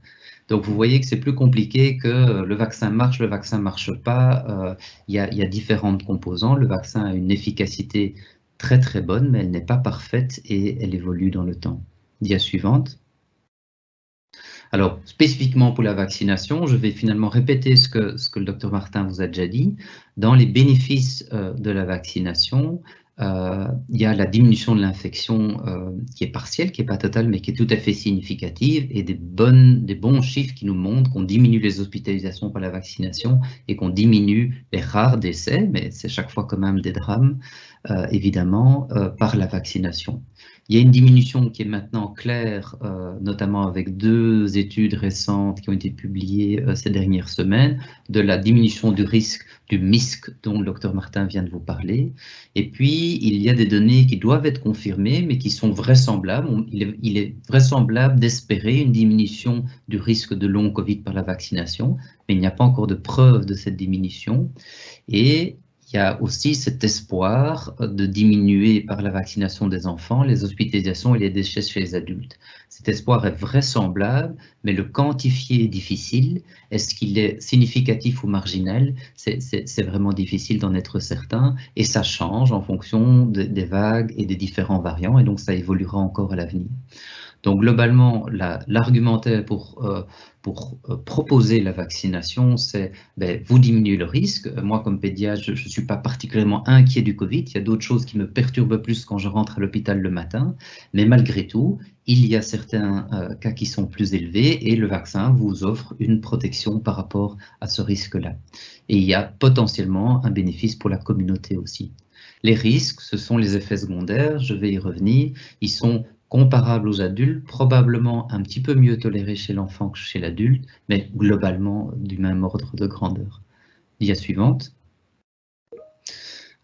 Donc, vous voyez que c'est plus compliqué que le vaccin marche pas. Il y a différentes composants. Le vaccin a une efficacité très très bonne, mais elle n'est pas parfaite et elle évolue dans le temps. Dia suivante. Alors, spécifiquement pour la vaccination, je vais finalement répéter ce que le Dr Martin vous a déjà dit. Dans les bénéfices de la vaccination, il y a la diminution de l'infection qui est partielle, qui n'est pas totale, mais qui est tout à fait significative, et des bons chiffres qui nous montrent qu'on diminue les hospitalisations par la vaccination et qu'on diminue les rares décès, mais c'est chaque fois quand même des drames, évidemment, par la vaccination. Il y a une diminution qui est maintenant claire, notamment avec 2 études récentes qui ont été publiées ces dernières semaines, de la diminution du risque du MISC dont le Dr Martin vient de vous parler. Et puis, il y a des données qui doivent être confirmées, mais qui sont vraisemblables. Il est vraisemblable d'espérer une diminution du risque de long Covid par la vaccination, mais il n'y a pas encore de preuve de cette diminution. Et il y a aussi cet espoir de diminuer par la vaccination des enfants les hospitalisations et les décès chez les adultes. Cet espoir est vraisemblable, mais le quantifier est difficile. Est-ce qu'il est significatif ou marginal? C'est vraiment difficile d'en être certain, et ça change en fonction des vagues et des différents variants, et donc ça évoluera encore à l'avenir. Donc globalement, l'argumentaire pour proposer la vaccination, c'est vous diminuez le risque. Moi, comme pédiatre, je ne suis pas particulièrement inquiet du Covid. Il y a d'autres choses qui me perturbent plus quand je rentre à l'hôpital le matin. Mais malgré tout, il y a certains cas qui sont plus élevés et le vaccin vous offre une protection par rapport à ce risque-là. Et il y a potentiellement un bénéfice pour la communauté aussi. Les risques, ce sont les effets secondaires. Je vais y revenir. Ils sont comparables aux adultes, probablement un petit peu mieux tolérés chez l'enfant que chez l'adulte, mais globalement du même ordre de grandeur. Dia suivante.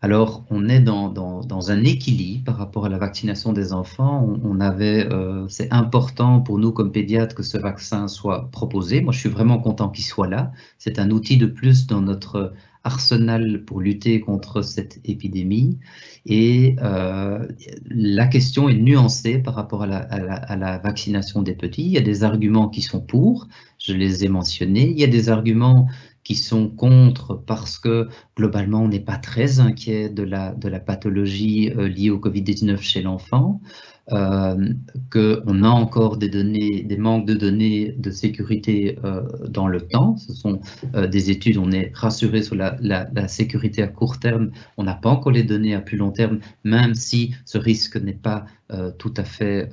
Alors, on est dans un équilibre par rapport à la vaccination des enfants. C'est important pour nous comme pédiatres que ce vaccin soit proposé. Moi, je suis vraiment content qu'il soit là. C'est un outil de plus dans notre arsenal pour lutter contre cette épidémie. Et la question est nuancée par rapport à la vaccination des petits. Il y a des arguments qui sont pour, je les ai mentionnés. Il y a des arguments qui sont contre parce que globalement on n'est pas très inquiet de la pathologie liée au Covid-19 chez l'enfant, qu'on a encore des manques de données de sécurité dans le temps. Ce sont des études, on est rassuré sur la sécurité à court terme, on n'a pas encore les données à plus long terme, même si ce risque n'est pas tout à fait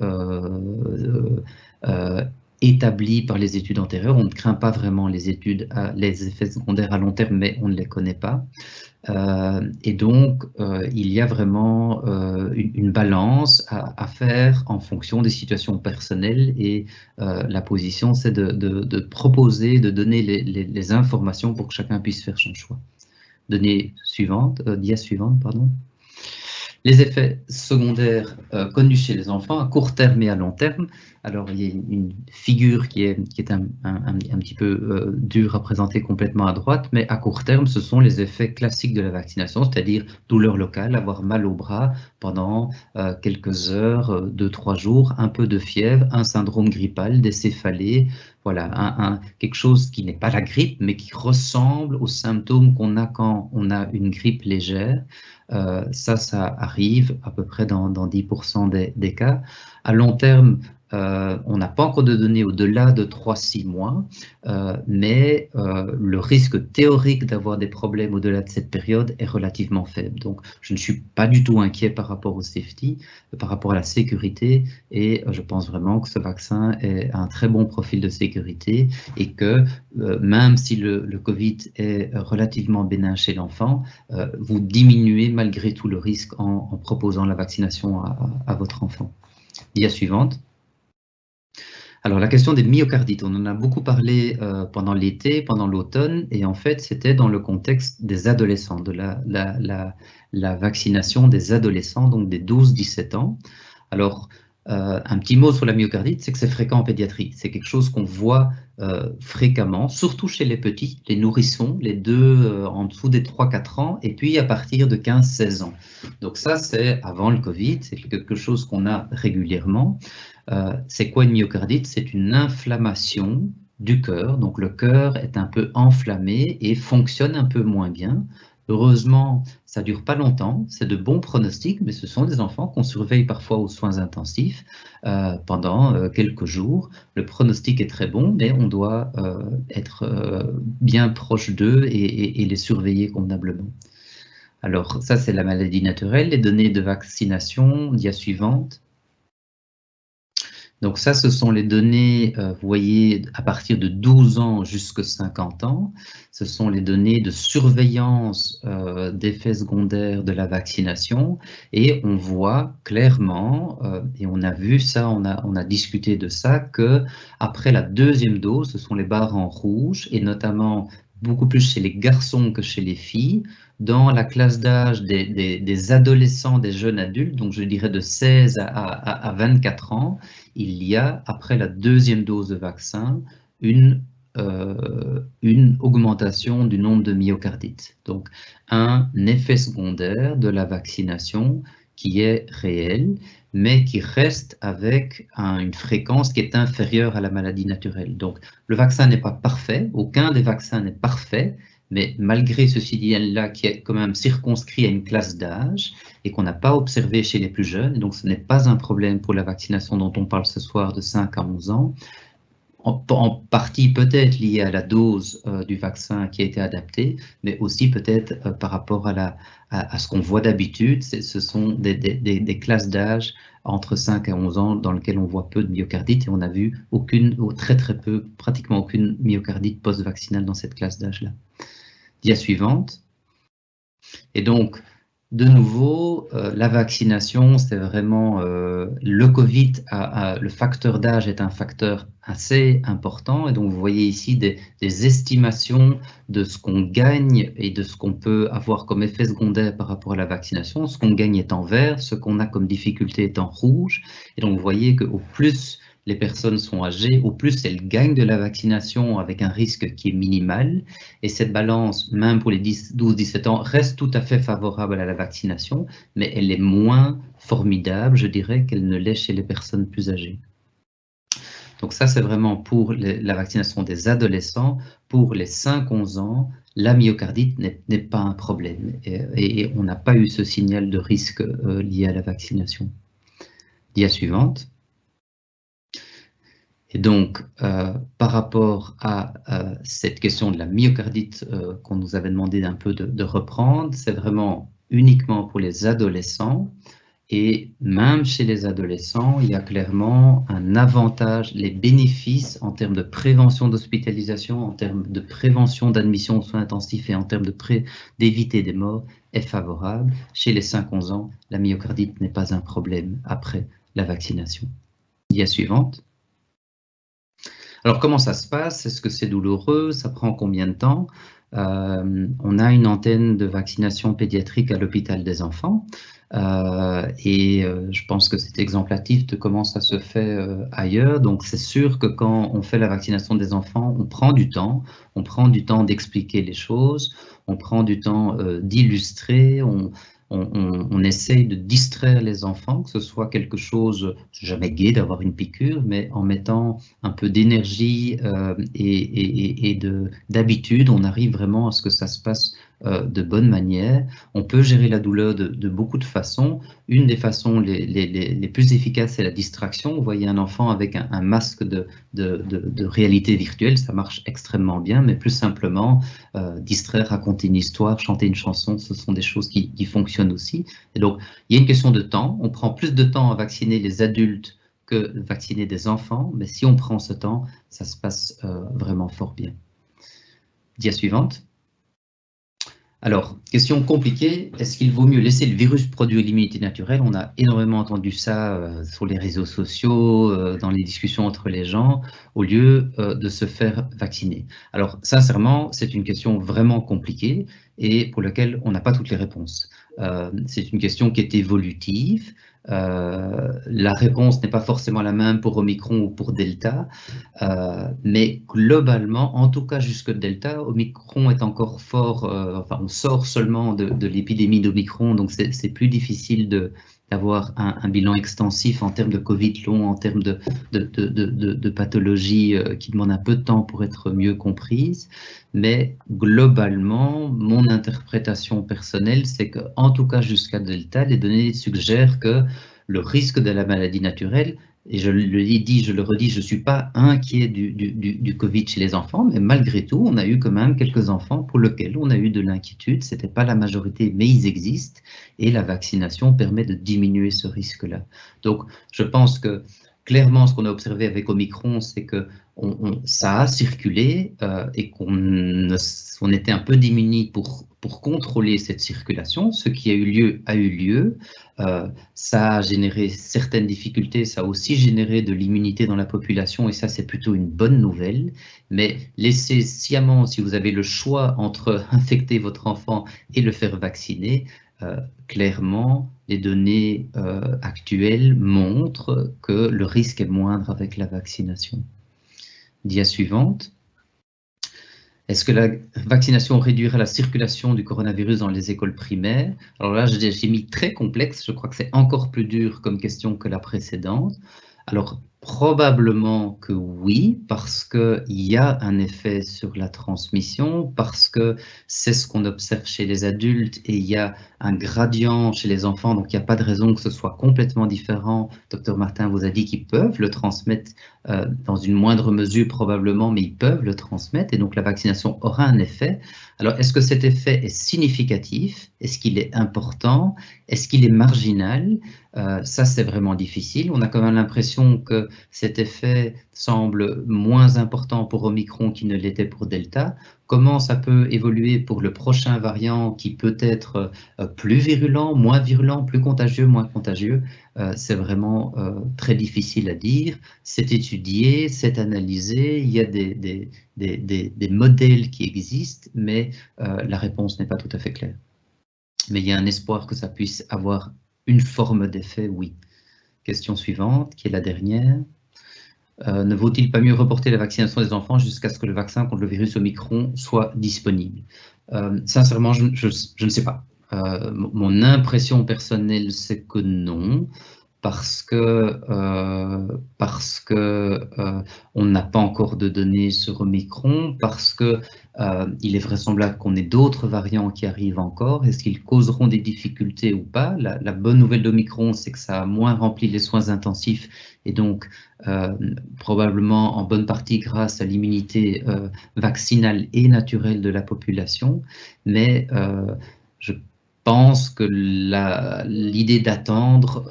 établi par les études antérieures. On ne craint pas vraiment les effets secondaires à long terme, mais on ne les connaît pas. Et donc, il y a vraiment une balance à faire en fonction des situations personnelles, et la position, c'est de proposer, de donner les informations pour que chacun puisse faire son choix. Dia suivante, pardon. Les effets secondaires connus chez les enfants à court terme et à long terme. Alors, il y a une figure qui est un petit peu dure à présenter complètement à droite, mais à court terme, ce sont les effets classiques de la vaccination, c'est-à-dire douleur locale, avoir mal au bras pendant quelques heures, 2-3 jours, un peu de fièvre, un syndrome grippal, des céphalées, voilà, quelque chose qui n'est pas la grippe, mais qui ressemble aux symptômes qu'on a quand on a une grippe légère. Ça arrive à peu près dans 10% des cas. À long terme, on n'a pas encore de données au-delà de 3-6 mois, mais le risque théorique d'avoir des problèmes au-delà de cette période est relativement faible. Donc, je ne suis pas du tout inquiet par rapport au safety, par rapport à la sécurité, et je pense vraiment que ce vaccin a un très bon profil de sécurité, et que même si le Covid est relativement bénin chez l'enfant, vous diminuez malgré tout le risque en proposant la vaccination à votre enfant. Dia suivante. Alors, la question des myocardites, on en a beaucoup parlé pendant l'été, pendant l'automne, et en fait, c'était dans le contexte des adolescents, de la vaccination des adolescents, donc des 12-17 ans. Alors, un petit mot sur la myocardite, c'est que c'est fréquent en pédiatrie. C'est quelque chose qu'on voit fréquemment, surtout chez les petits, les nourrissons, les deux en dessous des 3-4 ans, et puis à partir de 15-16 ans. Donc ça, c'est avant le Covid, c'est quelque chose qu'on a régulièrement. C'est quoi une myocardite? C'est une inflammation du cœur. Donc le cœur est un peu enflammé et fonctionne un peu moins bien. Heureusement, ça ne dure pas longtemps, c'est de bons pronostics, mais ce sont des enfants qu'on surveille parfois aux soins intensifs pendant quelques jours. Le pronostic est très bon, mais on doit être bien proche d'eux et les surveiller convenablement. Alors ça, c'est la maladie naturelle. Les données de vaccination, dia suivante. Donc ça, ce sont les données, vous voyez, à partir de 12 ans jusqu'à 50 ans. Ce sont les données de surveillance d'effets secondaires de la vaccination. Et on voit clairement, et on a vu ça, on a discuté de ça, que après la deuxième dose, ce sont les barres en rouge, et notamment beaucoup plus chez les garçons que chez les filles, dans la classe d'âge des adolescents, des jeunes adultes, donc je dirais de 16 à 24 ans, il y a, après la deuxième dose de vaccin, une augmentation du nombre de myocardites. Donc, un effet secondaire de la vaccination qui est réel, mais qui reste avec une fréquence qui est inférieure à la maladie naturelle. Donc, le vaccin n'est pas parfait, aucun des vaccins n'est parfait, mais malgré ce signal-là qui est quand même circonscrit à une classe d'âge et qu'on n'a pas observé chez les plus jeunes, et donc ce n'est pas un problème pour la vaccination dont on parle ce soir de 5 à 11 ans, en partie peut-être lié à la dose du vaccin qui a été adaptée, mais aussi peut-être par rapport à ce qu'on voit d'habitude. Ce sont des classes d'âge entre 5 à 11 ans dans lesquelles on voit peu de myocardite, et on a vu très peu, pratiquement aucune myocardite post-vaccinale dans cette classe d'âge-là. Dia suivante. Et donc, de nouveau, la vaccination, c'est vraiment le Covid, le facteur d'âge est un facteur assez important, et donc vous voyez ici des estimations de ce qu'on gagne et de ce qu'on peut avoir comme effet secondaire par rapport à la vaccination. Ce qu'on gagne est en vert, ce qu'on a comme difficulté est en rouge, et donc vous voyez qu'au plus les personnes sont âgées, au plus elles gagnent de la vaccination avec un risque qui est minimal. Et cette balance, même pour les 12-17 ans, reste tout à fait favorable à la vaccination, mais elle est moins formidable, je dirais, qu'elle ne l'est chez les personnes plus âgées. Donc ça, c'est vraiment pour la vaccination des adolescents. Pour les 5-11 ans, la myocardite n'est pas un problème. Et on n'a pas eu ce signal de risque lié à la vaccination. Dia suivante. Et donc, par rapport à cette question de la myocardite qu'on nous avait demandé un peu de reprendre, c'est vraiment uniquement pour les adolescents. Et même chez les adolescents, il y a clairement un avantage, les bénéfices en termes de prévention d'hospitalisation, en termes de prévention d'admission aux soins intensifs et en termes d'éviter des morts est favorable. Chez les 5-11 ans, la myocardite n'est pas un problème après la vaccination. Dia suivante. Alors, comment ça se passe? Est-ce que c'est douloureux? Ça prend combien de temps? On a une antenne de vaccination pédiatrique à l'hôpital des enfants. Je pense que c'est exemplatif de comment ça se fait ailleurs. Donc, c'est sûr que quand on fait la vaccination des enfants, on prend du temps d'expliquer les choses, on prend du temps d'illustrer, on essaye de distraire les enfants, que ce soit quelque chose, jamais gai d'avoir une piqûre, mais en mettant un peu d'énergie et d'habitude, on arrive vraiment à ce que ça se passe de bonne manière. On peut gérer la douleur de beaucoup de façons. Une des façons les plus efficaces, c'est la distraction. Vous voyez un enfant avec un masque de réalité virtuelle, ça marche extrêmement bien, mais plus simplement, distraire, raconter une histoire, chanter une chanson, ce sont des choses qui fonctionnent aussi. Et donc, il y a une question de temps. On prend plus de temps à vacciner les adultes que vacciner des enfants, mais si on prend ce temps, ça se passe vraiment fort bien. Dia suivante. Alors, question compliquée, est-ce qu'il vaut mieux laisser le virus produire l'immunité naturelle? On a énormément entendu ça sur les réseaux sociaux, dans les discussions entre les gens, au lieu de se faire vacciner. Alors, sincèrement, c'est une question vraiment compliquée et pour laquelle on n'a pas toutes les réponses. C'est une question qui est évolutive. La réponse n'est pas forcément la même pour Omicron ou pour Delta, mais globalement, en tout cas jusque Delta, Omicron est encore fort, enfin on sort seulement de l'épidémie d'Omicron, donc c'est plus difficile d'avoir un bilan extensif en termes de Covid long, en termes de pathologies qui demandent un peu de temps pour être mieux comprises. Mais globalement, mon interprétation personnelle, c'est qu'en tout cas jusqu'à Delta, les données suggèrent que le risque de la maladie naturelle, et je le dis, je le redis, je ne suis pas inquiet du Covid chez les enfants, mais malgré tout, on a eu quand même quelques enfants pour lesquels on a eu de l'inquiétude. Ce n'était pas la majorité, mais ils existent, et la vaccination permet de diminuer ce risque-là. Donc, je pense que clairement, ce qu'on a observé avec Omicron, c'est que ça a circulé et qu'on était un peu démunis pour contrôler cette circulation. Ce qui a eu lieu. Ça a généré certaines difficultés, ça a aussi généré de l'immunité dans la population et ça, c'est plutôt une bonne nouvelle. Mais laissez sciemment, si vous avez le choix entre infecter votre enfant et le faire vacciner, clairement, les données actuelles montrent que le risque est moindre avec la vaccination. Dia suivante. Est-ce que la vaccination réduira la circulation du coronavirus dans les écoles primaires? Alors là, j'ai mis très complexe, je crois que c'est encore plus dur comme question que la précédente. Alors, probablement que oui, parce qu'il y a un effet sur la transmission, parce que c'est ce qu'on observe chez les adultes et il y a un gradient chez les enfants, donc il n'y a pas de raison que ce soit complètement différent. Dr Martin vous a dit qu'ils peuvent le transmettre dans une moindre mesure probablement, mais ils peuvent le transmettre et donc la vaccination aura un effet. Alors, est-ce que cet effet est significatif? Est-ce qu'il est important? Est-ce qu'il est marginal? Ça, c'est vraiment difficile. On a quand même l'impression que cet effet semble moins important pour Omicron qu'il ne l'était pour Delta. Comment ça peut évoluer pour le prochain variant qui peut être plus virulent, moins virulent, plus contagieux, moins contagieux? C'est vraiment très difficile à dire. C'est étudié, c'est analysé, il y a des modèles qui existent, mais la réponse n'est pas tout à fait claire. Mais il y a un espoir que ça puisse avoir une forme d'effet, oui. Question suivante, qui est la dernière. Ne vaut-il pas mieux reporter la vaccination des enfants jusqu'à ce que le vaccin contre le virus Omicron soit disponible? Sincèrement, je ne sais pas. Mon impression personnelle, c'est que non, parce que on n'a pas encore de données sur Omicron, parce que il est vraisemblable qu'on ait d'autres variants qui arrivent encore. Est-ce qu'ils causeront des difficultés ou pas? La bonne nouvelle d'Omicron, c'est que ça a moins rempli les soins intensifs et donc probablement en bonne partie grâce à l'immunité vaccinale et naturelle de la population. Mais je pense que l'idée d'attendre,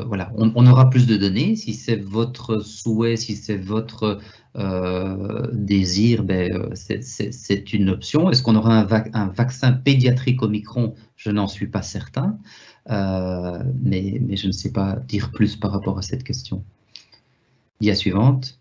voilà, on aura plus de données. Si c'est votre souhait, si c'est votre désir, c'est une option. Est-ce qu'on aura un vaccin pédiatrique Omicron? Je n'en suis pas certain, mais je ne sais pas dire plus par rapport à cette question. Dia suivante.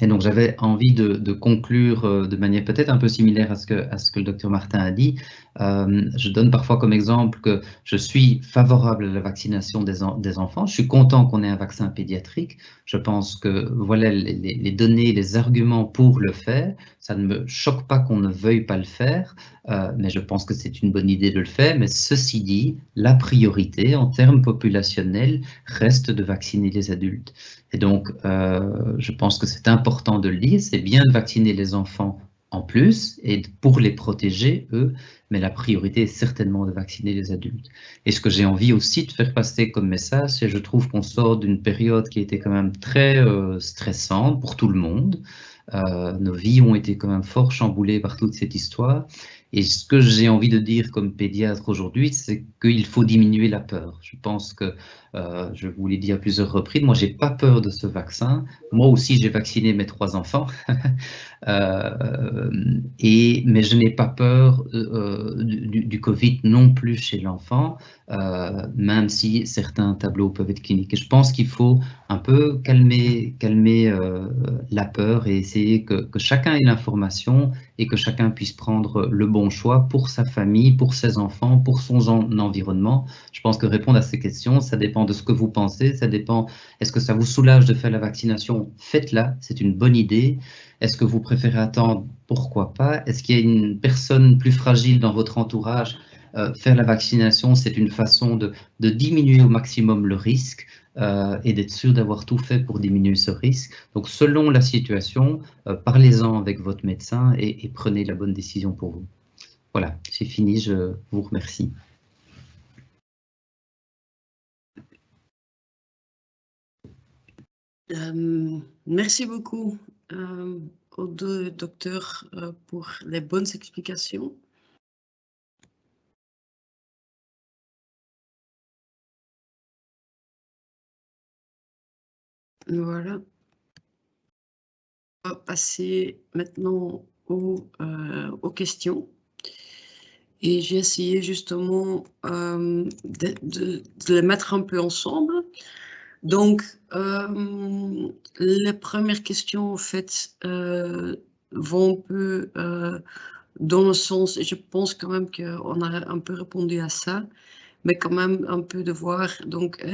Et donc, j'avais envie de conclure de manière peut-être un peu similaire à ce que le docteur Martin a dit. Je donne parfois comme exemple que je suis favorable à la vaccination des enfants. Je suis content qu'on ait un vaccin pédiatrique. Je pense que voilà les données, les arguments pour le faire. Ça ne me choque pas qu'on ne veuille pas le faire, mais je pense que c'est une bonne idée de le faire. Mais ceci dit, la priorité en termes populationnels reste de vacciner les adultes. Et donc, je pense que c'est important de le dire. C'est bien de vacciner les enfants en plus et pour les protéger, eux, mais la priorité est certainement de vacciner les adultes. Et ce que j'ai envie aussi de faire passer comme message, c'est que je trouve qu'on sort d'une période qui était quand même très stressante pour tout le monde. Nos vies ont été quand même fort chamboulées par toute cette histoire. Et ce que j'ai envie de dire comme pédiatre aujourd'hui, c'est qu'il faut diminuer la peur. Je pense que, je vous l'ai dit à plusieurs reprises, moi, j'ai pas peur de ce vaccin. Moi aussi, j'ai vacciné mes 3 enfants. Mais je n'ai pas peur du Covid non plus chez l'enfant, même si certains tableaux peuvent être cliniques. Et je pense qu'il faut un peu calmer la peur et essayer que chacun ait l'information et que chacun puisse prendre le bon choix pour sa famille, pour ses enfants, pour son environnement. Je pense que répondre à ces questions, ça dépend de ce que vous pensez, ça dépend, est-ce que ça vous soulage de faire la vaccination? Faites-la, c'est une bonne idée. Est-ce que vous préférez attendre? Pourquoi pas? Est-ce qu'il y a une personne plus fragile dans votre entourage? Faire la vaccination, c'est une façon de diminuer au maximum le risque et d'être sûr d'avoir tout fait pour diminuer ce risque. Donc, selon la situation, parlez-en avec votre médecin et prenez la bonne décision pour vous. Voilà, c'est fini, je vous remercie. Merci beaucoup aux 2 docteurs pour les bonnes explications. Voilà. On va passer maintenant aux questions. Et j'ai essayé justement de les mettre un peu ensemble. Donc, les premières questions, en fait, vont un peu dans le sens, et je pense quand même qu'on a un peu répondu à ça, mais quand même un peu de voir, donc,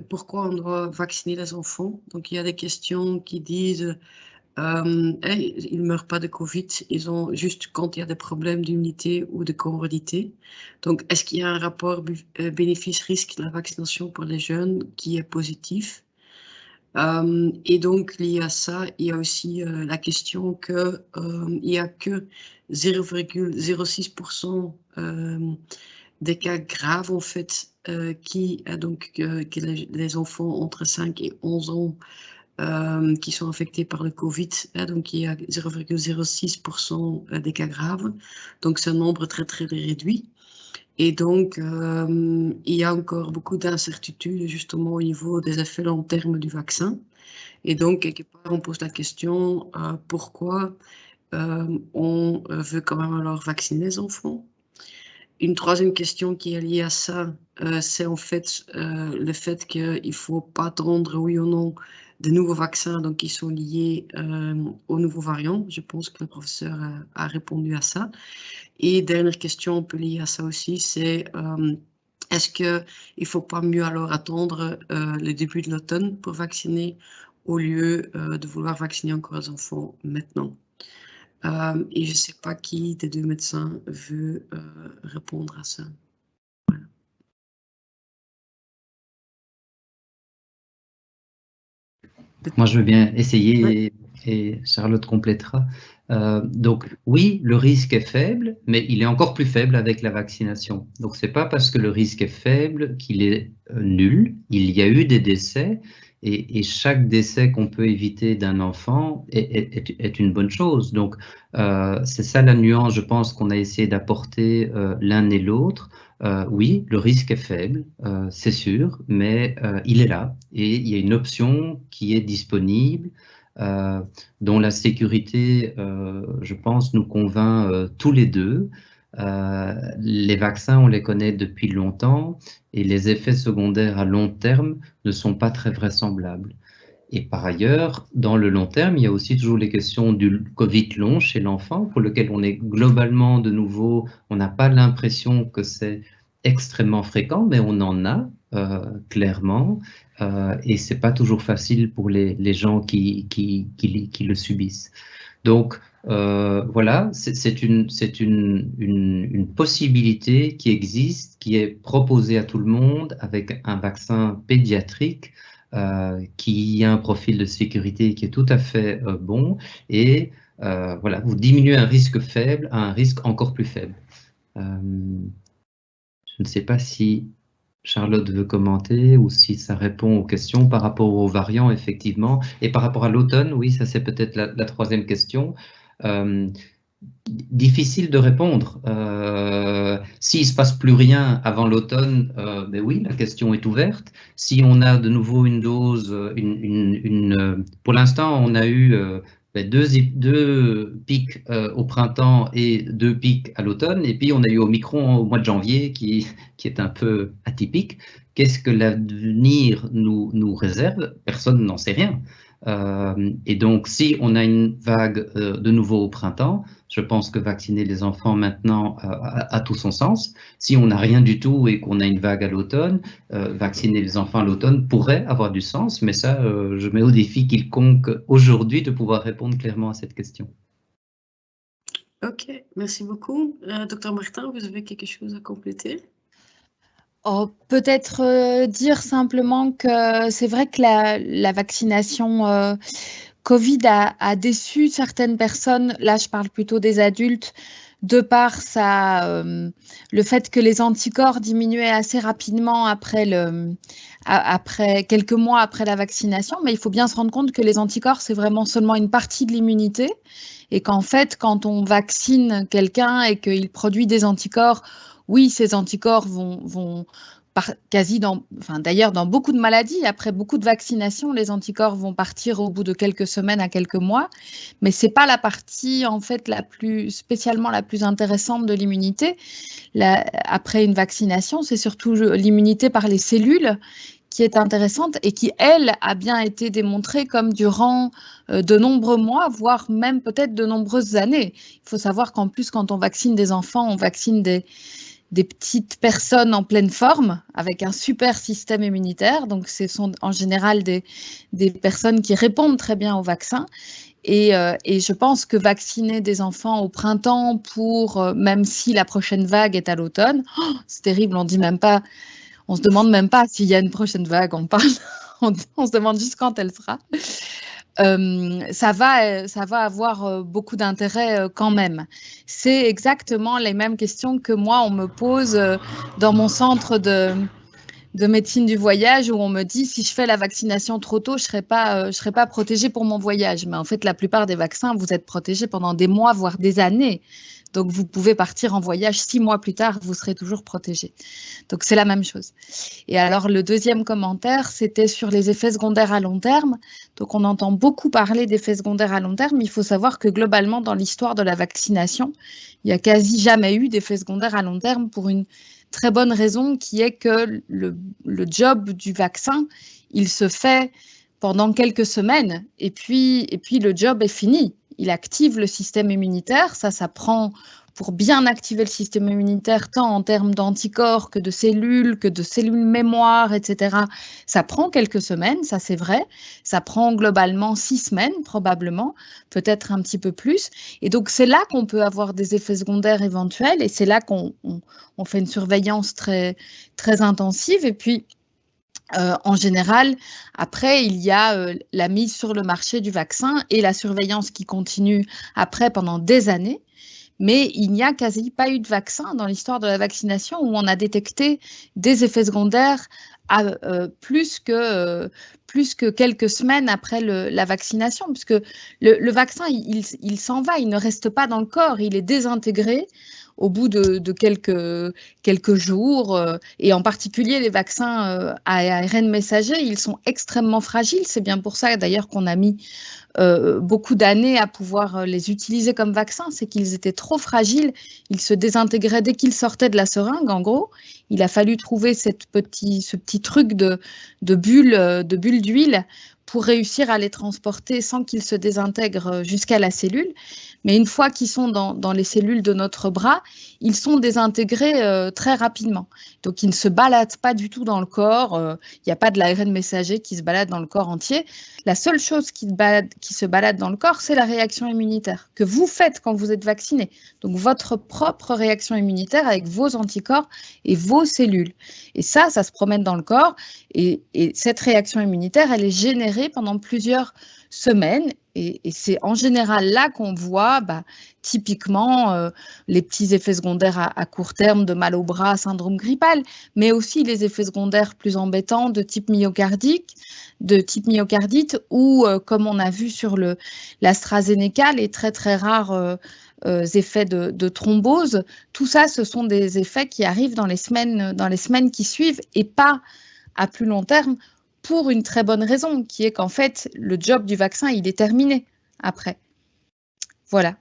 pourquoi on doit vacciner les enfants? Donc, il y a des questions qui disent, ils ne meurent pas de Covid, ils ont juste quand il y a des problèmes d'immunité ou de comorbidité. Donc, est-ce qu'il y a un rapport bénéfice-risque de la vaccination pour les jeunes qui est positif? Et donc, lié à ça, il y a aussi la question qu'il n'y a que 0,06% des cas graves, en fait, que les enfants entre 5 et 11 ans qui sont affectés par le Covid. Donc, il y a 0,06% des cas graves. Donc, c'est un nombre très, très réduit. Et donc, il y a encore beaucoup d'incertitudes, justement, au niveau des effets long terme du vaccin. Et donc, quelque part, on pose la question, pourquoi on veut quand même alors vacciner les enfants? Une troisième question qui est liée à ça, c'est en fait le fait qu'il ne faut pas attendre, oui ou non, de nouveaux vaccins donc, qui sont liés aux nouveaux variants. Je pense que le professeur a répondu à ça. Et dernière question un peu liée à ça aussi, c'est est-ce qu'il ne faut pas mieux alors attendre le début de l'automne pour vacciner au lieu de vouloir vacciner encore les enfants maintenant? Et je ne sais pas qui des 2 médecins veut répondre à ça. Voilà. Moi, je veux bien essayer Ouais. et Charlotte complétera. Donc, oui, le risque est faible, mais il est encore plus faible avec la vaccination. Donc, ce n'est pas parce que le risque est faible qu'il est nul. Il y a eu des décès. Et chaque décès qu'on peut éviter d'un enfant est une bonne chose. Donc, c'est ça la nuance, je pense, qu'on a essayé d'apporter l'un et l'autre. Oui, le risque est faible, c'est sûr, mais il est là. Et il y a une option qui est disponible, dont la sécurité, je pense, nous convainc tous les deux. Les vaccins, on les connaît depuis longtemps et les effets secondaires à long terme ne sont pas très vraisemblables. Et par ailleurs, dans le long terme, il y a aussi toujours les questions du Covid long chez l'enfant, pour lequel on est globalement, de nouveau, on n'a pas l'impression que c'est extrêmement fréquent, mais on en a clairement, et c'est pas toujours facile pour les gens qui le subissent. Donc, voilà, c'est une possibilité qui existe, qui est proposée à tout le monde avec un vaccin pédiatrique qui a un profil de sécurité qui est tout à fait bon. Et voilà, vous diminuez un risque faible à un risque encore plus faible. Je ne sais pas si Charlotte veut commenter ou si ça répond aux questions par rapport aux variants, effectivement. Et par rapport à l'automne, oui, ça c'est peut-être la troisième question. Difficile de répondre. S'il ne se passe plus rien avant l'automne, ben oui, la question est ouverte. Si on a de nouveau une dose, pour l'instant, on a eu deux pics au printemps et 2 pics à l'automne, et puis on a eu Omicron au mois de janvier qui est un peu atypique. Qu'est-ce que l'avenir nous réserve? Personne n'en sait rien. Et donc, si on a une vague de nouveau au printemps, je pense que vacciner les enfants maintenant a tout son sens. Si on n'a rien du tout et qu'on a une vague à l'automne, vacciner les enfants à l'automne pourrait avoir du sens, mais ça, je mets au défi quiconque aujourd'hui de pouvoir répondre clairement à cette question. Ok, merci beaucoup. Dr Martin, vous avez quelque chose à compléter? Oh, peut-être dire simplement que c'est vrai que la vaccination Covid a déçu certaines personnes, là je parle plutôt des adultes, de par le fait que les anticorps diminuaient assez rapidement après quelques mois après la vaccination, mais il faut bien se rendre compte que les anticorps, c'est vraiment seulement une partie de l'immunité et qu'en fait, quand on vaccine quelqu'un et qu'il produit des anticorps, oui, ces anticorps vont d'ailleurs, dans beaucoup de maladies, après beaucoup de vaccinations, les anticorps vont partir au bout de quelques semaines à quelques mois, mais c'est pas la partie en fait spécialement la plus intéressante de l'immunité. Après une vaccination, c'est surtout l'immunité par les cellules qui est intéressante et qui, elle, a bien été démontrée comme durant de nombreux mois, voire même peut-être de nombreuses années. Il faut savoir qu'en plus, quand on vaccine des enfants, on vaccine des petites personnes en pleine forme avec un super système immunitaire. Donc, ce sont en général des personnes qui répondent très bien au vaccin. Et je pense que vacciner des enfants au printemps même si la prochaine vague est à l'automne, c'est terrible, on se demande même pas s'il y a une prochaine vague, on se demande juste quand elle sera. Ça va avoir beaucoup d'intérêt quand même. C'est exactement les mêmes questions que moi, on me pose dans mon centre de médecine du voyage où on me dit si je fais la vaccination trop tôt, je ne serai pas protégée pour mon voyage. Mais en fait, la plupart des vaccins, vous êtes protégés pendant des mois, voire des années. Donc, vous pouvez partir en voyage 6 mois plus tard, vous serez toujours protégé. Donc, c'est la même chose. Et alors, le deuxième commentaire, c'était sur les effets secondaires à long terme. Donc, on entend beaucoup parler d'effets secondaires à long terme. Il faut savoir que globalement, dans l'histoire de la vaccination, il n'y a quasi jamais eu d'effets secondaires à long terme pour une très bonne raison qui est que le job du vaccin, il se fait pendant quelques semaines et puis le job est fini. Il active le système immunitaire, ça prend pour bien activer le système immunitaire tant en termes d'anticorps que de cellules mémoire, etc. Ça prend quelques semaines, ça c'est vrai. Ça prend globalement 6 semaines probablement, peut-être un petit peu plus. Et donc c'est là qu'on peut avoir des effets secondaires éventuels et c'est là qu'on fait une surveillance très, très intensive. Et puis en général, après, il y a la mise sur le marché du vaccin et la surveillance qui continue après pendant des années. Mais il n'y a quasi pas eu de vaccin dans l'histoire de la vaccination où on a détecté des effets secondaires plus que plus que quelques semaines après la vaccination, puisque le vaccin, il s'en va, il ne reste pas dans le corps, il est désintégré au bout de quelques jours, et en particulier les vaccins à ARN messager, ils sont extrêmement fragiles. C'est bien pour ça d'ailleurs qu'on a mis beaucoup d'années à pouvoir les utiliser comme vaccin, c'est qu'ils étaient trop fragiles, ils se désintégraient dès qu'ils sortaient de la seringue, en gros. Il a fallu trouver ce petit truc de bulles d'huile pour réussir à les transporter sans qu'ils se désintègrent jusqu'à la cellule. Mais une fois qu'ils sont dans les cellules de notre bras, ils sont désintégrés très rapidement. Donc, ils ne se baladent pas du tout dans le corps. Il n'y a pas de l'ARN messager qui se balade dans le corps entier. La seule chose qui se balade dans le corps, c'est la réaction immunitaire que vous faites quand vous êtes vacciné. Donc, votre propre réaction immunitaire avec vos anticorps et vos cellules. Et ça se promène dans le corps. Et cette réaction immunitaire, elle est générée pendant plusieurs semaines. Et c'est en général là qu'on voit typiquement les petits effets secondaires à court terme de mal au bras, syndrome grippal, mais aussi les effets secondaires plus embêtants de type myocardite ou comme on a vu sur l'AstraZeneca, les très très rares effets de thrombose. Tout ça, ce sont des effets qui arrivent dans les semaines qui suivent et pas à plus long terme, pour une très bonne raison, qui est qu'en fait, le job du vaccin, il est terminé après. Voilà.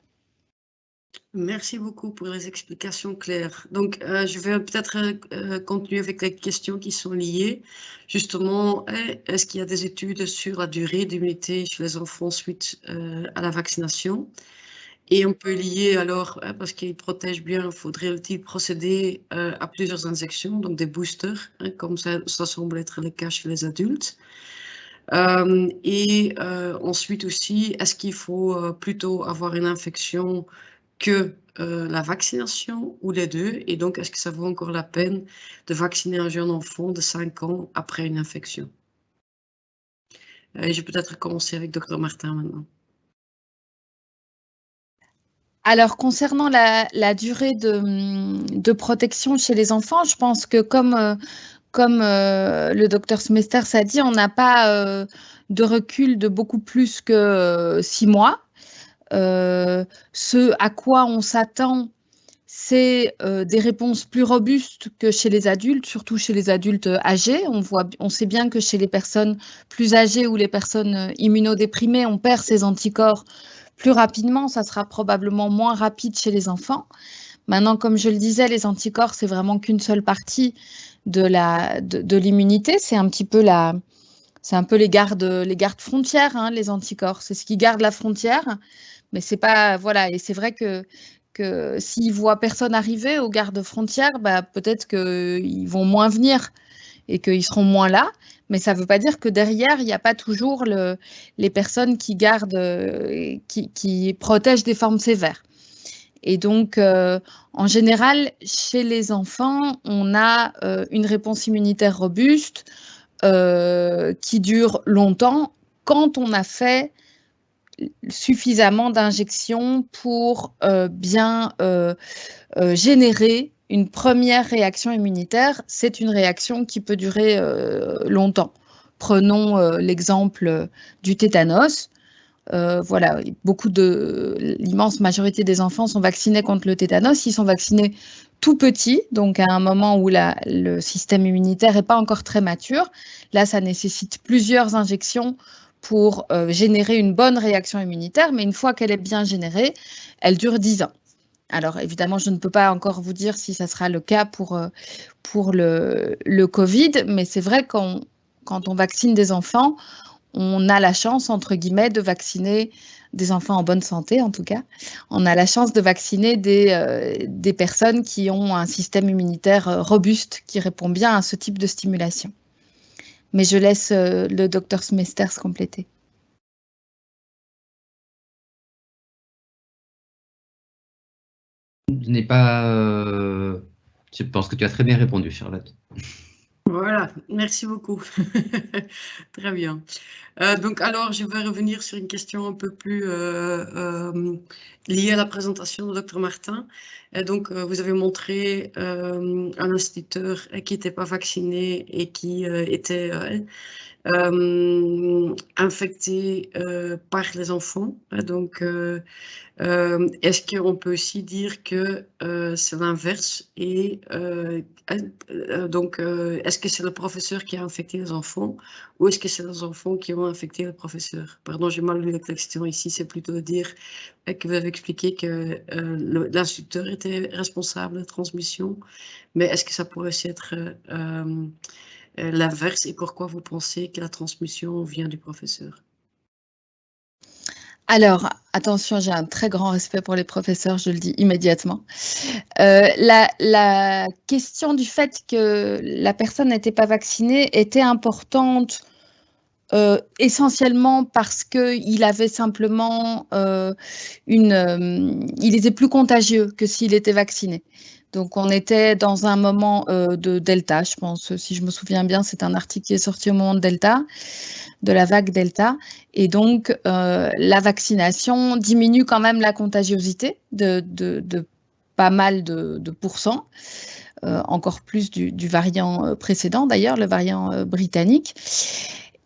Merci beaucoup pour les explications claires. Donc, je vais peut-être continuer avec les questions qui sont liées. Justement, est-ce qu'il y a des études sur la durée d'immunité chez les enfants suite à la vaccination? Et on peut lier alors, parce qu'il protège bien, faudrait-il procéder à plusieurs injections, donc des boosters, comme ça semble être le cas chez les adultes. Ensuite aussi, est-ce qu'il faut plutôt avoir une infection que la vaccination ou les deux? Et donc, est-ce que ça vaut encore la peine de vacciner un jeune enfant de 5 ans après une infection? Je vais peut-être commencer avec Dr Martin maintenant. Alors, concernant la durée de protection chez les enfants, je pense que comme le docteur Smesters a dit, on n'a pas de recul de beaucoup plus que 6 mois. Ce à quoi on s'attend, c'est des réponses plus robustes que chez les adultes, surtout chez les adultes âgés. On sait bien que chez les personnes plus âgées ou les personnes immunodéprimées, on perd ses anticorps plus rapidement. Ça sera probablement moins rapide chez les enfants. Maintenant, comme je le disais, les anticorps, c'est vraiment qu'une seule partie de l'immunité. C'est un petit peu les gardes frontières, hein, les anticorps. C'est ce qui garde la frontière. Mais c'est pas, voilà, et c'est vrai que s'ils voient personne arriver aux gardes frontières, peut-être qu'ils vont moins venir et qu'ils seront moins là. Mais ça ne veut pas dire que derrière, il n'y a pas toujours les personnes qui gardent, qui protègent des formes sévères. Et donc, en général, chez les enfants, on a une réponse immunitaire robuste qui dure longtemps quand on a fait suffisamment d'injections pour bien générer une première réaction immunitaire. C'est une réaction qui peut durer longtemps. Prenons l'exemple du tétanos. Voilà, l'immense majorité des enfants sont vaccinés contre le tétanos. Ils sont vaccinés tout petits, donc à un moment où le système immunitaire n'est pas encore très mature. Là, ça nécessite plusieurs injections pour générer une bonne réaction immunitaire, mais une fois qu'elle est bien générée, elle dure 10 ans. Alors évidemment, je ne peux pas encore vous dire si ça sera le cas pour le Covid, mais c'est vrai que quand on vaccine des enfants, on a la chance, entre guillemets, de vacciner des enfants en bonne santé, en tout cas. On a la chance de vacciner des personnes qui ont un système immunitaire robuste, qui répond bien à ce type de stimulation. Mais je laisse le docteur Smesters compléter. Je pense que tu as très bien répondu, Charlotte. Voilà, merci beaucoup. Très bien. Donc alors, je vais revenir sur une question un peu plus lié à la présentation de Dr Martin. Et donc, vous avez montré un instituteur qui n'était pas vacciné et qui était infecté par les enfants. Donc, est-ce qu'on peut aussi dire que c'est l'inverse et donc est-ce que c'est le professeur qui a infecté les enfants ou est-ce que c'est les enfants qui ont infecté le professeur? Pardon, j'ai mal lu la question ici, c'est plutôt dire que vous avez expliqué que l'instructeur était responsable de la transmission, mais est-ce que ça pourrait aussi être l'inverse et pourquoi vous pensez que la transmission vient du professeur? Alors, attention, j'ai un très grand respect pour les professeurs, je le dis immédiatement. La question du fait que la personne n'était pas vaccinée était importante essentiellement parce qu'il avait simplement il était plus contagieux que s'il était vacciné. Donc, on était dans un moment de Delta, je pense, si je me souviens bien, c'est un article qui est sorti au moment de Delta, de la vague Delta. Et donc, la vaccination diminue quand même la contagiosité de pas mal de pourcents, encore plus du variant précédent, d'ailleurs, le variant britannique.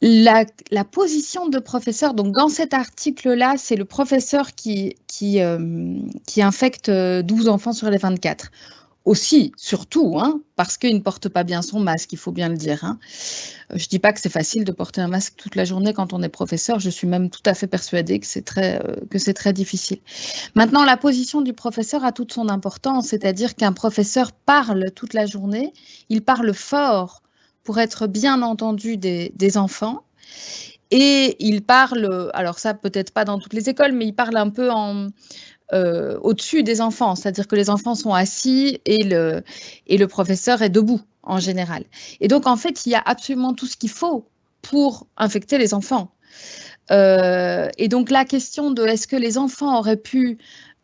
La position de professeur, donc dans cet article-là, c'est le professeur qui infecte 12 enfants sur les 24. Aussi, surtout, hein, parce qu'il ne porte pas bien son masque, il faut bien le dire. Hein. Je ne dis pas que c'est facile de porter un masque toute la journée quand on est professeur, je suis même tout à fait persuadée que c'est très difficile. Maintenant, la position du professeur a toute son importance, c'est-à-dire qu'un professeur parle toute la journée, il parle fort pour être bien entendu des enfants. Et il parle, alors ça peut-être pas dans toutes les écoles, mais il parle un peu au-dessus des enfants, c'est-à-dire que les enfants sont assis et le professeur est debout en général. Et donc en fait, il y a absolument tout ce qu'il faut pour infecter les enfants. Et donc la question de est-ce que les enfants auraient pu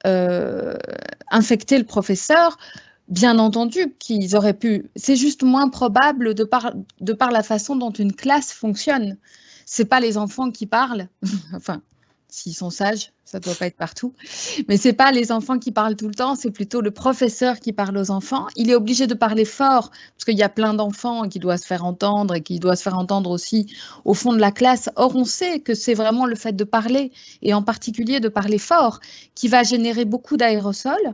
infecter le professeur, bien entendu qu'ils auraient pu. C'est juste moins probable de par la façon dont une classe fonctionne. Ce n'est pas les enfants qui parlent, enfin, s'ils sont sages, ça ne doit pas être partout, mais ce n'est pas les enfants qui parlent tout le temps, c'est plutôt le professeur qui parle aux enfants. Il est obligé de parler fort, parce qu'il y a plein d'enfants qui doivent se faire entendre et qui doivent se faire entendre aussi au fond de la classe. Or, on sait que c'est vraiment le fait de parler, et en particulier de parler fort, qui va générer beaucoup d'aérosols.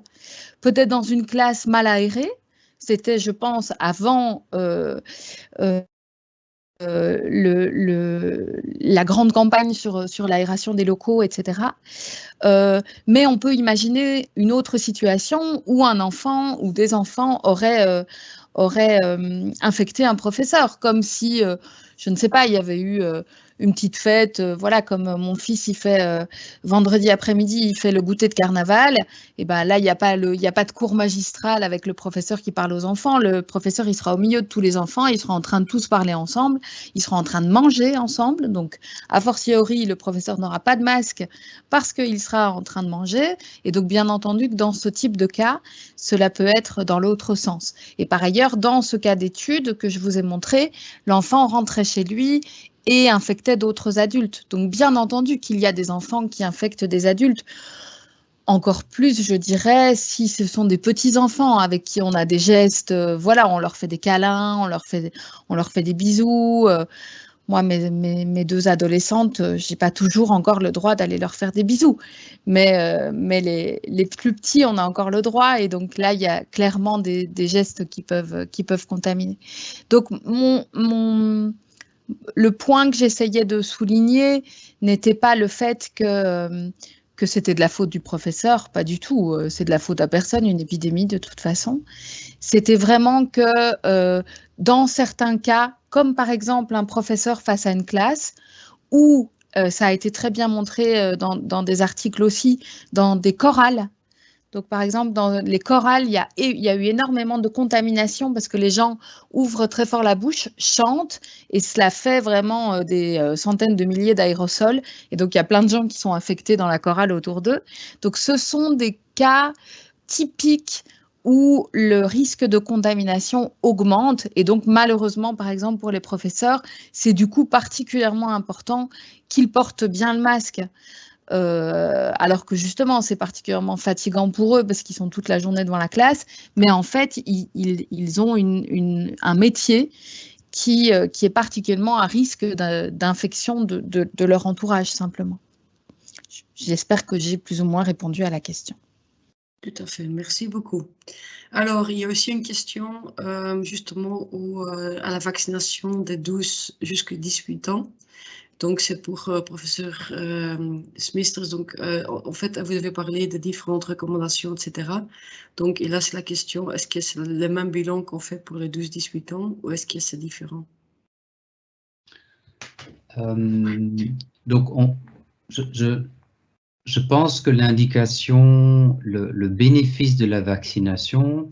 Peut-être dans une classe mal aérée, c'était, je pense, avant la grande campagne sur l'aération des locaux, etc. Mais on peut imaginer une autre situation où un enfant ou des enfants auraient infecté un professeur, comme si, je ne sais pas, il y avait eu une petite fête, voilà, comme mon fils, il fait vendredi après-midi, il fait le goûter de carnaval, et ben là, il n'y a pas de cours magistral avec le professeur qui parle aux enfants. Le professeur, il sera au milieu de tous les enfants, il sera en train de tous parler ensemble, il sera en train de manger ensemble, donc a fortiori, le professeur n'aura pas de masque parce qu'il sera en train de manger, et donc bien entendu que dans ce type de cas, cela peut être dans l'autre sens. Et par ailleurs, dans ce cas d'étude que je vous ai montré, l'enfant rentrait chez lui et infectait d'autres adultes. Donc bien entendu qu'il y a des enfants qui infectent des adultes. Encore plus, je dirais, si ce sont des petits-enfants avec qui on a des gestes, voilà, on leur fait des câlins, on leur fait des bisous. Moi, mes deux adolescentes, je n'ai pas toujours encore le droit d'aller leur faire des bisous. Mais les plus petits, on a encore le droit. Et donc là, il y a clairement des gestes qui peuvent contaminer. Donc, le point que j'essayais de souligner n'était pas le fait que c'était de la faute du professeur, pas du tout. C'est de la faute à personne, une épidémie de toute façon. C'était vraiment que dans certains cas, comme par exemple un professeur face à une classe, où ça a été très bien montré dans des articles aussi, dans des chorales. Donc, par exemple, dans les chorales, il y a eu énormément de contamination parce que les gens ouvrent très fort la bouche, chantent, et cela fait vraiment des centaines de milliers d'aérosols. Et donc, il y a plein de gens qui sont infectés dans la chorale autour d'eux. Donc, ce sont des cas typiques où le risque de contamination augmente. Et donc, malheureusement, par exemple, pour les professeurs, c'est du coup particulièrement important qu'ils portent bien le masque. alors que justement, c'est particulièrement fatigant pour eux parce qu'ils sont toute la journée devant la classe, mais en fait, ils ont un métier qui est particulièrement à risque d'infection de leur entourage, simplement. J'espère que j'ai plus ou moins répondu à la question. Tout à fait, merci beaucoup. Alors, il y a aussi une question justement à la vaccination des 12 jusqu'à 18 ans. Donc, c'est pour professeur Smisters. Donc, en fait, vous avez parlé de différentes recommandations, etc. Donc, et là, c'est la question, est-ce que c'est le même bilan qu'on fait pour les 12-18 ans ou est-ce que c'est différent? Donc, je pense que l'indication, le bénéfice de la vaccination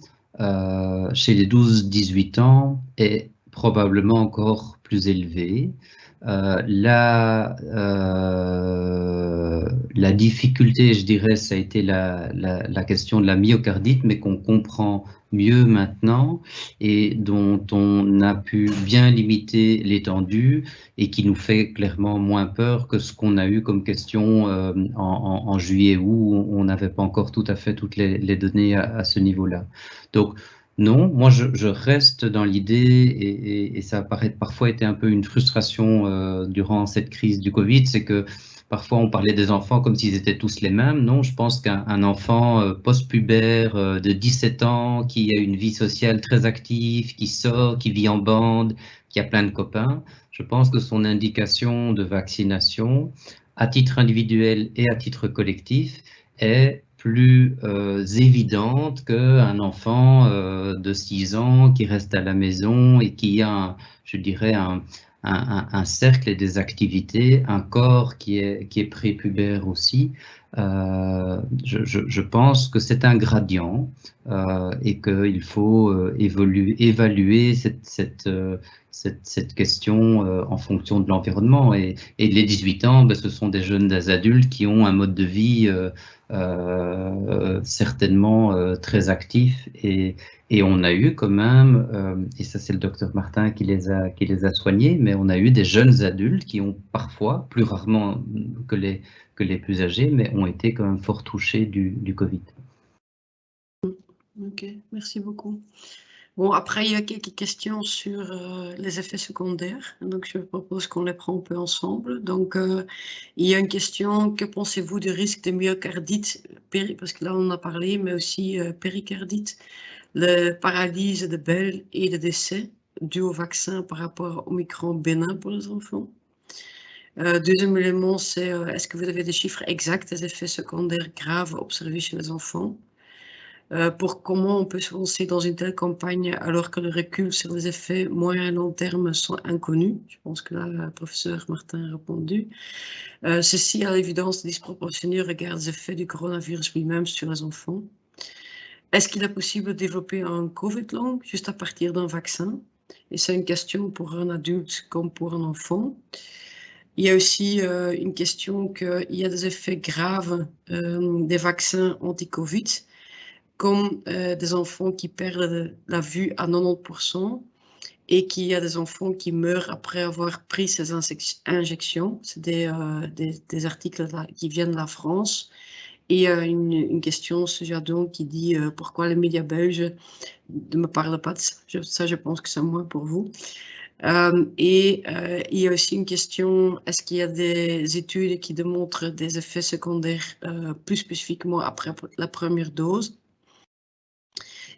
chez les 12-18 ans est probablement encore plus élevé. La difficulté, je dirais, ça a été la question de la myocardite, mais qu'on comprend mieux maintenant et dont on a pu bien limiter l'étendue et qui nous fait clairement moins peur que ce qu'on a eu comme question en juillet où on n'avait pas encore tout à fait toutes les données à ce niveau-là. Donc, non, moi je reste dans l'idée, et ça a parfois été un peu une frustration durant cette crise du Covid, c'est que parfois on parlait des enfants comme s'ils étaient tous les mêmes. Non, je pense qu'un enfant post-pubère de 17 ans, qui a une vie sociale très active, qui sort, qui vit en bande, qui a plein de copains, je pense que son indication de vaccination, à titre individuel et à titre collectif, est plus évidente qu'un enfant de 6 ans qui reste à la maison et qui a, je dirais, un cercle et des activités, un corps qui est prépubère aussi. Je pense que c'est un gradient et qu'il faut évaluer cette question en fonction de l'environnement. Et les 18 ans, ben, ce sont des jeunes adultes qui ont un mode de vie certainement très actif et on a eu quand même, et ça c'est le docteur Martin qui les a soignés, mais on a eu des jeunes adultes qui ont parfois, plus rarement que les plus âgés, mais ont été quand même fort touchés du Covid. Ok, merci beaucoup. Bon, après, il y a quelques questions sur les effets secondaires. Donc, je propose qu'on les prenne un peu ensemble. Donc, il y a une question, que pensez-vous du risque de myocardite, parce que là, on en a parlé, mais aussi péricardite, le paralysie de Bell et le décès dû au vaccin par rapport au Omicron bénin pour les enfants. Deuxième élément, c'est est-ce que vous avez des chiffres exacts des effets secondaires graves observés chez les enfants? Pour comment on peut se lancer dans une telle campagne alors que le recul sur les effets moyen et long terme sont inconnus? Je pense que là, le professeur Martin a répondu. Ceci à l'évidence disproportionné au regard des effets du coronavirus lui-même sur les enfants. Est-ce qu'il est possible de développer un Covid long juste à partir d'un vaccin? Et c'est une question pour un adulte comme pour un enfant. Il y a aussi une question qu'il y a des effets graves des vaccins anti-Covid, comme des enfants qui perdent la vue à 90% et qu'il y a des enfants qui meurent après avoir pris ces injections. C'est des articles qui viennent de la France. Et une question donc qui dit pourquoi les médias belges ne me parlent pas de ça. Ça, je pense que c'est moins pour vous. Il y a aussi une question, est-ce qu'il y a des études qui démontrent des effets secondaires plus spécifiquement après la première dose?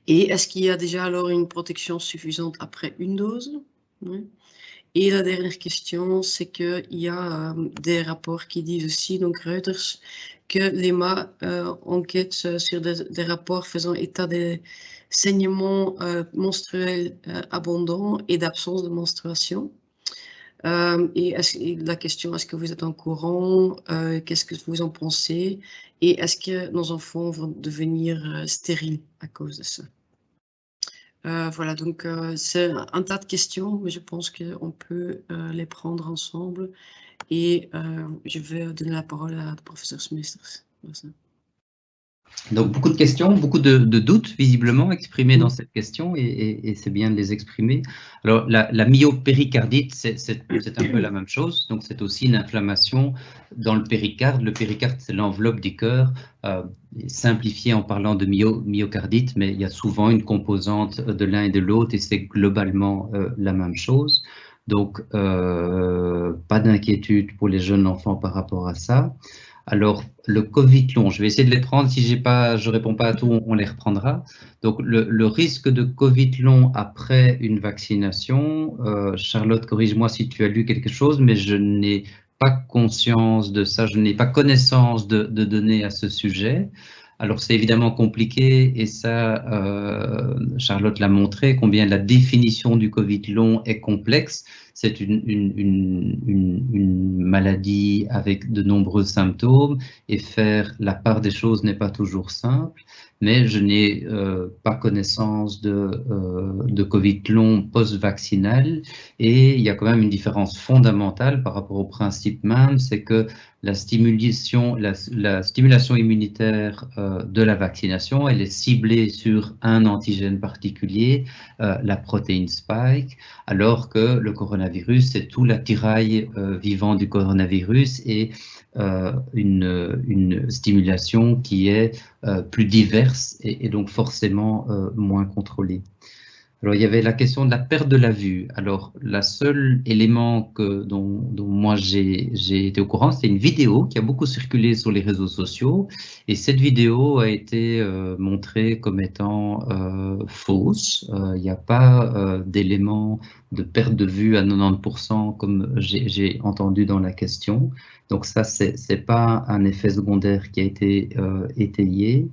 Et est-ce qu'il y a déjà alors une protection suffisante après une dose? Et la dernière question, c'est qu'il y a des rapports qui disent aussi, donc Reuters, que l'EMA enquête sur des rapports faisant état des saignements menstruels abondants et d'absence de menstruation. Et la question, est-ce que vous êtes en courant? Qu'est-ce que vous en pensez? Et est-ce que nos enfants vont devenir stériles à cause de ça? Voilà, donc c'est un tas de questions, mais je pense qu'on peut les prendre ensemble. Et je vais donner la parole à la professeure Smisters. Donc, beaucoup de questions, beaucoup de doutes visiblement exprimés dans cette question et c'est bien de les exprimer. Alors, la myopéricardite, c'est un peu la même chose. Donc, c'est aussi une inflammation dans le péricarde. Le péricarde, c'est l'enveloppe du cœur, simplifié en parlant de myocardite, mais il y a souvent une composante de l'un et de l'autre et c'est globalement la même chose. Donc, pas d'inquiétude pour les jeunes enfants par rapport à ça. Alors, le Covid long, je vais essayer de les prendre. Si je réponds pas à tout, on les reprendra. Donc, le risque de Covid long après une vaccination, Charlotte, corrige-moi si tu as lu quelque chose, mais je n'ai pas conscience de ça, je n'ai pas connaissance de données à ce sujet. Alors, c'est évidemment compliqué et ça, Charlotte l'a montré, combien la définition du Covid long est complexe. C'est une maladie avec de nombreux symptômes et faire la part des choses n'est pas toujours simple, mais je n'ai pas connaissance de Covid long post-vaccinal et il y a quand même une différence fondamentale par rapport au principe même, c'est que la stimulation immunitaire de la vaccination, elle est ciblée sur un antigène particulier, la protéine spike, alors que le coronavirus, c'est tout l'attirail vivant du coronavirus et une stimulation qui est plus diverse et donc forcément moins contrôlée. Alors, il y avait la question de la perte de la vue. Alors, le seul élément dont moi j'ai été au courant, c'est une vidéo qui a beaucoup circulé sur les réseaux sociaux. Et cette vidéo a été montrée comme étant fausse. Il n'y a pas d'élément de perte de vue à 90% comme j'ai entendu dans la question. Donc ça, c'est pas un effet secondaire qui a été étayé.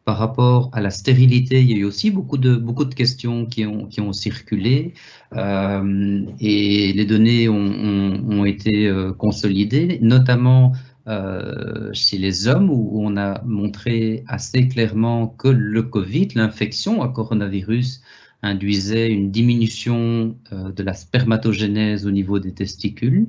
Par rapport à la stérilité, il y a eu aussi beaucoup de questions qui ont circulé et les données ont été consolidées, notamment chez les hommes où on a montré assez clairement que le Covid, l'infection à coronavirus, induisait une diminution de la spermatogénèse au niveau des testicules,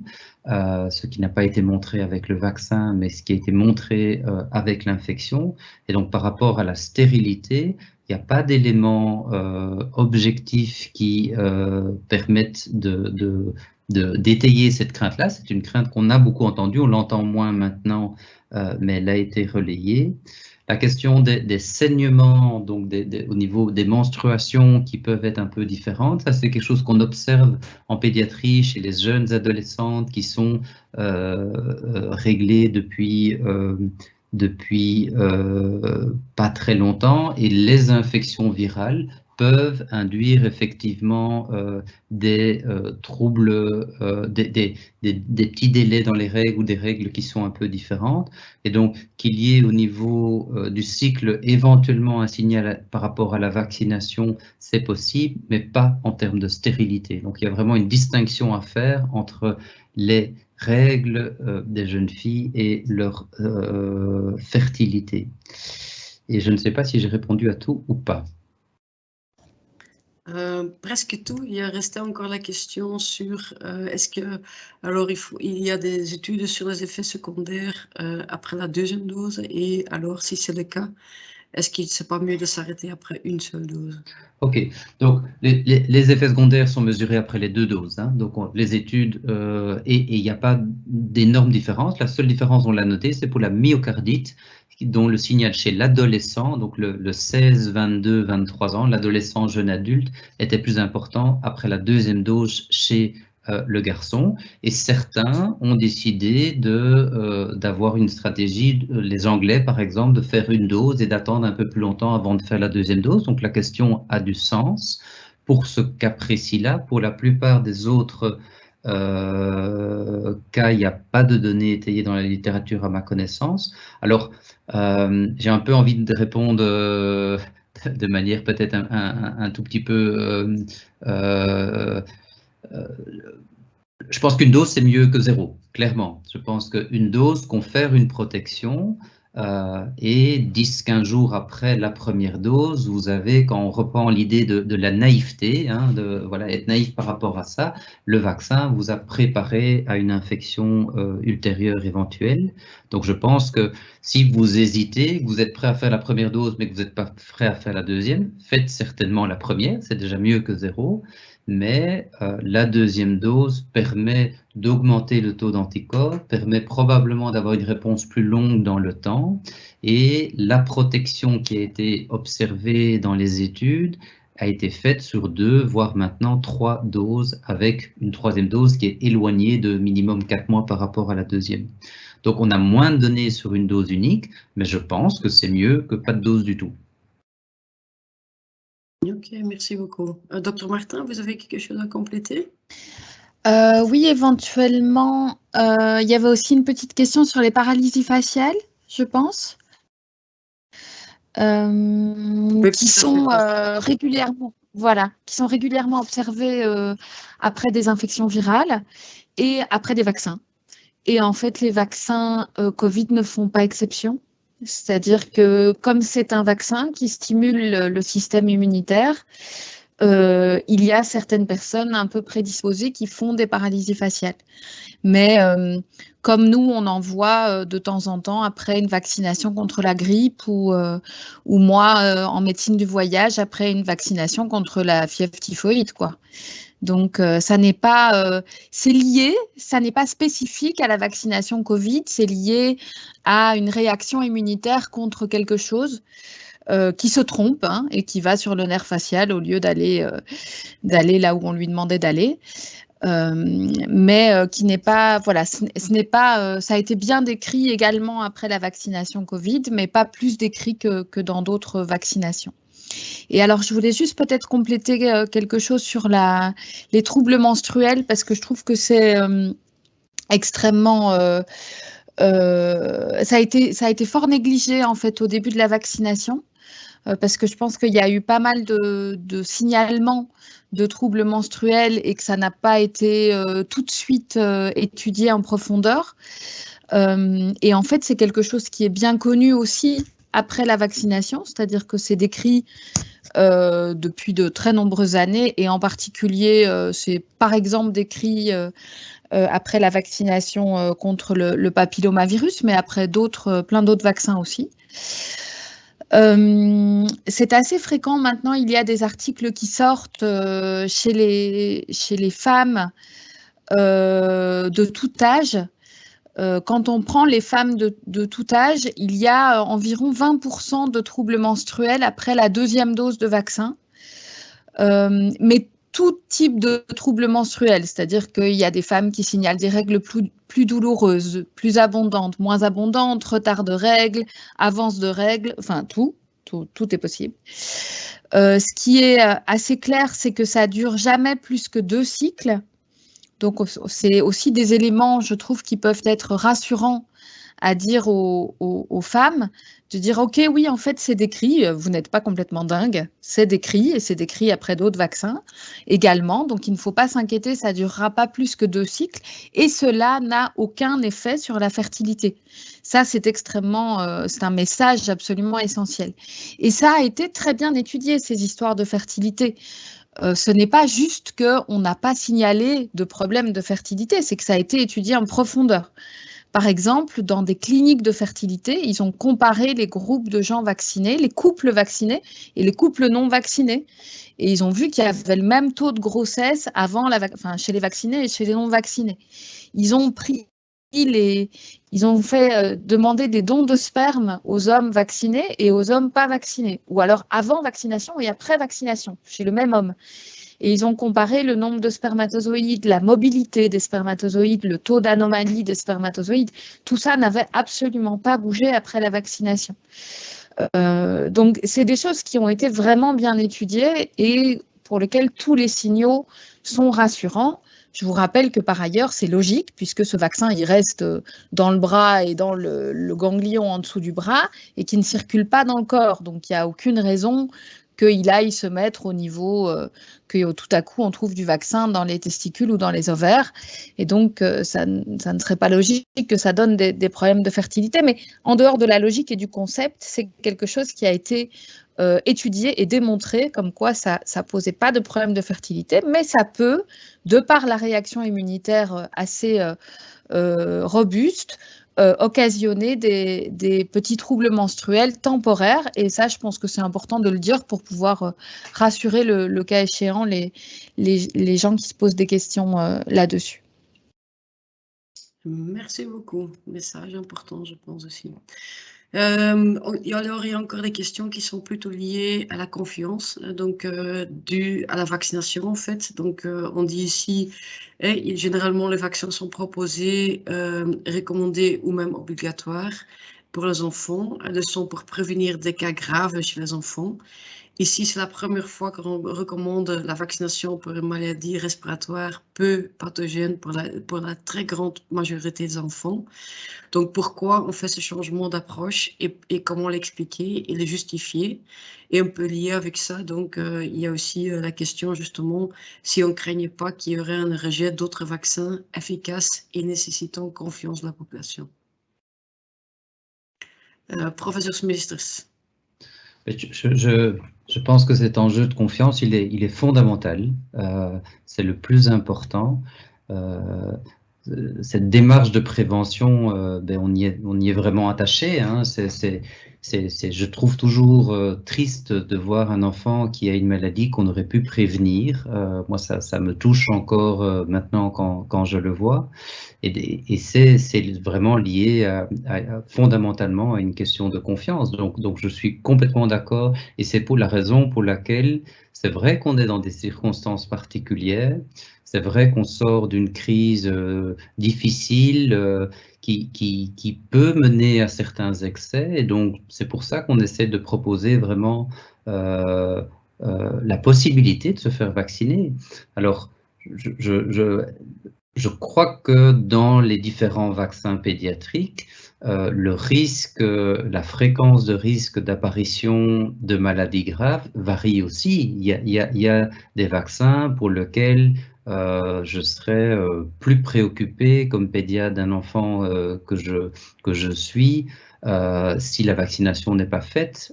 ce qui n'a pas été montré avec le vaccin, mais ce qui a été montré avec l'infection. Et donc, par rapport à la stérilité, il n'y a pas d'éléments objectifs qui permettent d'étayer cette crainte-là. C'est une crainte qu'on a beaucoup entendue, on l'entend moins maintenant, mais elle a été relayée. La question des saignements, donc au niveau des menstruations qui peuvent être un peu différentes, ça c'est quelque chose qu'on observe en pédiatrie chez les jeunes adolescentes qui sont réglées depuis pas très longtemps et les infections virales peuvent induire effectivement des troubles, des petits délais dans les règles ou des règles qui sont un peu différentes. Et donc, qu'il y ait au niveau du cycle éventuellement un signal par rapport à la vaccination, c'est possible, mais pas en termes de stérilité. Donc, il y a vraiment une distinction à faire entre les règles des jeunes filles et leur fertilité. Et je ne sais pas si j'ai répondu à tout ou pas. Presque tout. Il y a resté encore la question sur est-ce que alors il y a des études sur les effets secondaires après la deuxième dose et alors si c'est le cas, est-ce qu'il n'est pas mieux de s'arrêter après une seule dose? Ok, donc les effets secondaires sont mesurés après les 2 doses. Hein. Donc les études, et il n'y a pas d'énormes différences. La seule différence, on l'a noté, c'est pour la myocardite, dont le signal chez l'adolescent, donc le 16, 22, 23 ans, l'adolescent jeune adulte, était plus important après la deuxième dose chez le garçon, et certains ont décidé d'avoir une stratégie, les Anglais par exemple, de faire une dose et d'attendre un peu plus longtemps avant de faire la deuxième dose. Donc la question a du sens pour ce cas précis-là. Pour la plupart des autres cas, il n'y a pas de données étayées dans la littérature à ma connaissance. Alors, j'ai un peu envie de répondre de manière peut-être un tout petit peu je pense qu'une dose, c'est mieux que 0, clairement. Je pense qu'une dose confère une protection et 10-15 jours après la première dose, vous avez, quand on reprend l'idée de la naïveté, hein, de voilà, être naïf par rapport à ça, le vaccin vous a préparé à une infection ultérieure éventuelle. Donc je pense que si vous hésitez, que vous êtes prêt à faire la première dose mais que vous n'êtes pas prêt à faire la deuxième, faites certainement la première, c'est déjà mieux que zéro. Mais la deuxième dose permet d'augmenter le taux d'anticorps, permet probablement d'avoir une réponse plus longue dans le temps, et la protection qui a été observée dans les études a été faite sur 2, voire maintenant 3 doses, avec une troisième dose qui est éloignée de minimum 4 mois par rapport à la deuxième. Donc on a moins de données sur une dose unique, mais je pense que c'est mieux que pas de dose du tout. Ok, merci beaucoup. Dr Martin, vous avez quelque chose à compléter? Oui, éventuellement. Il y avait aussi une petite question sur les paralysies faciales, je pense, qui sont régulièrement, voilà, qui sont régulièrement observées après des infections virales et après des vaccins. Et en fait, les vaccins Covid ne font pas exception. C'est-à-dire que comme c'est un vaccin qui stimule le système immunitaire, il y a certaines personnes un peu prédisposées qui font des paralysies faciales. Mais comme nous, on en voit de temps en temps après une vaccination contre la grippe ou moi en médecine du voyage après une vaccination contre la fièvre typhoïde, quoi. Donc, ça n'est pas, c'est lié, ça n'est pas spécifique à la vaccination Covid, c'est lié à une réaction immunitaire contre quelque chose qui se trompe hein, et qui va sur le nerf facial au lieu d'aller là où on lui demandait d'aller. Mais qui n'est pas, voilà, ce n'est pas, ça a été bien décrit également après la vaccination Covid, mais pas plus décrit que dans d'autres vaccinations. Et alors, je voulais juste peut-être compléter quelque chose sur les troubles menstruels, parce que je trouve que c'est extrêmement... ça a été fort négligé, en fait, au début de la vaccination, parce que je pense qu'il y a eu pas mal de signalements de troubles menstruels et que ça n'a pas été tout de suite étudié en profondeur. Et en fait, c'est quelque chose qui est bien connu aussi après la vaccination, c'est-à-dire que c'est décrit depuis de très nombreuses années et en particulier, c'est par exemple décrit après la vaccination contre le papillomavirus, mais après plein d'autres vaccins aussi. C'est assez fréquent maintenant, il y a des articles qui sortent chez les femmes de tout âge. Quand on prend les femmes de tout âge, il y a environ 20% de troubles menstruels après la deuxième dose de vaccin. Mais tout type de troubles menstruels, c'est-à-dire qu'il y a des femmes qui signalent des règles plus douloureuses, plus abondantes, moins abondantes, retard de règles, avance de règles, enfin tout est possible. Ce qui est assez clair, c'est que ça dure jamais plus que 2 cycles. Donc, c'est aussi des éléments, je trouve, qui peuvent être rassurants à dire aux femmes, de dire, OK, oui, en fait, c'est décrit, vous n'êtes pas complètement dingue, c'est décrit, et c'est décrit après d'autres vaccins également, donc il ne faut pas s'inquiéter, ça ne durera pas plus que 2 cycles, et cela n'a aucun effet sur la fertilité. Ça, c'est c'est un message absolument essentiel. Et ça a été très bien étudié, ces histoires de fertilité. Ce n'est pas juste qu'on n'a pas signalé de problème de fertilité, c'est que ça a été étudié en profondeur. Par exemple, dans des cliniques de fertilité, ils ont comparé les groupes de gens vaccinés, les couples vaccinés et les couples non vaccinés. Et ils ont vu qu'il y avait le même taux de grossesse chez les vaccinés et chez les non vaccinés. Ils ont fait demander des dons de sperme aux hommes vaccinés et aux hommes pas vaccinés, ou alors avant vaccination et après vaccination, chez le même homme. Et ils ont comparé le nombre de spermatozoïdes, la mobilité des spermatozoïdes, le taux d'anomalie des spermatozoïdes. Tout ça n'avait absolument pas bougé après la vaccination. Donc, c'est des choses qui ont été vraiment bien étudiées et pour lesquelles tous les signaux sont rassurants. Je vous rappelle que par ailleurs, c'est logique puisque ce vaccin, il reste dans le bras et dans le ganglion en dessous du bras et qui ne circule pas dans le corps. Donc, il n'y a aucune raison qu'il aille se mettre au niveau que tout à coup on trouve du vaccin dans les testicules ou dans les ovaires. Et donc, ça ne serait pas logique que ça donne des problèmes de fertilité. Mais en dehors de la logique et du concept, c'est quelque chose qui a été étudié et démontré comme quoi ça ne posait pas de problème de fertilité, mais ça peut, de par la réaction immunitaire assez robuste, occasionner des petits troubles menstruels temporaires. Et ça, je pense que c'est important de le dire pour pouvoir rassurer le cas échéant les gens qui se posent des questions là-dessus. Merci beaucoup. Message important, je pense aussi. Il y a encore des questions qui sont plutôt liées à la confiance, donc due à la vaccination en fait. Donc on dit ici, généralement les vaccins sont proposés, recommandés ou même obligatoires pour les enfants. Elles sont pour prévenir des cas graves chez les enfants. Ici, c'est la première fois qu'on recommande la vaccination pour une maladie respiratoire peu pathogène pour la très grande majorité des enfants. Donc, pourquoi on fait ce changement d'approche et comment l'expliquer et le justifier? Et on peut lier avec ça, donc, il y a aussi la question, justement, si on ne craignait pas qu'il y aurait un rejet d'autres vaccins efficaces et nécessitant confiance de la population. Professeur Smisters. Je pense que cet enjeu de confiance, il est fondamental. C'est le plus important. Cette démarche de prévention, on y est vraiment attaché. Hein. Je trouve toujours triste de voir un enfant qui a une maladie qu'on aurait pu prévenir. Moi, ça me touche encore maintenant quand je le vois. Et c'est vraiment lié fondamentalement à une question de confiance. Donc je suis complètement d'accord. Et c'est pour la raison pour laquelle c'est vrai qu'on est dans des circonstances particulières. C'est vrai qu'on sort d'une crise difficile qui peut mener à certains excès. Et donc, c'est pour ça qu'on essaie de proposer vraiment la possibilité de se faire vacciner. Alors, je crois que dans les différents vaccins pédiatriques, le risque, la fréquence de risque d'apparition de maladies graves varie aussi. Il y a des vaccins pour lesquels je serais plus préoccupé comme pédiatre d'un enfant que je suis si la vaccination n'est pas faite,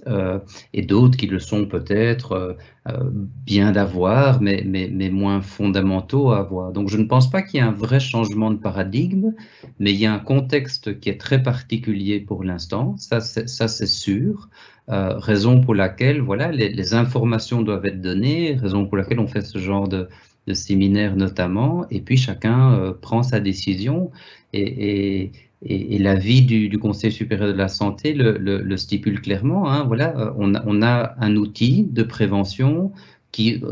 et d'autres qui le sont peut-être bien d'avoir, mais moins fondamentaux à avoir. Donc je ne pense pas qu'il y ait un vrai changement de paradigme, mais il y a un contexte qui est très particulier pour l'instant, ça c'est sûr. Raison pour laquelle voilà, les informations doivent être données, raison pour laquelle on fait ce genre de séminaire notamment, et puis chacun prend sa décision, et l'avis du Conseil supérieur de la santé le stipule clairement. Hein, voilà, on a un outil de prévention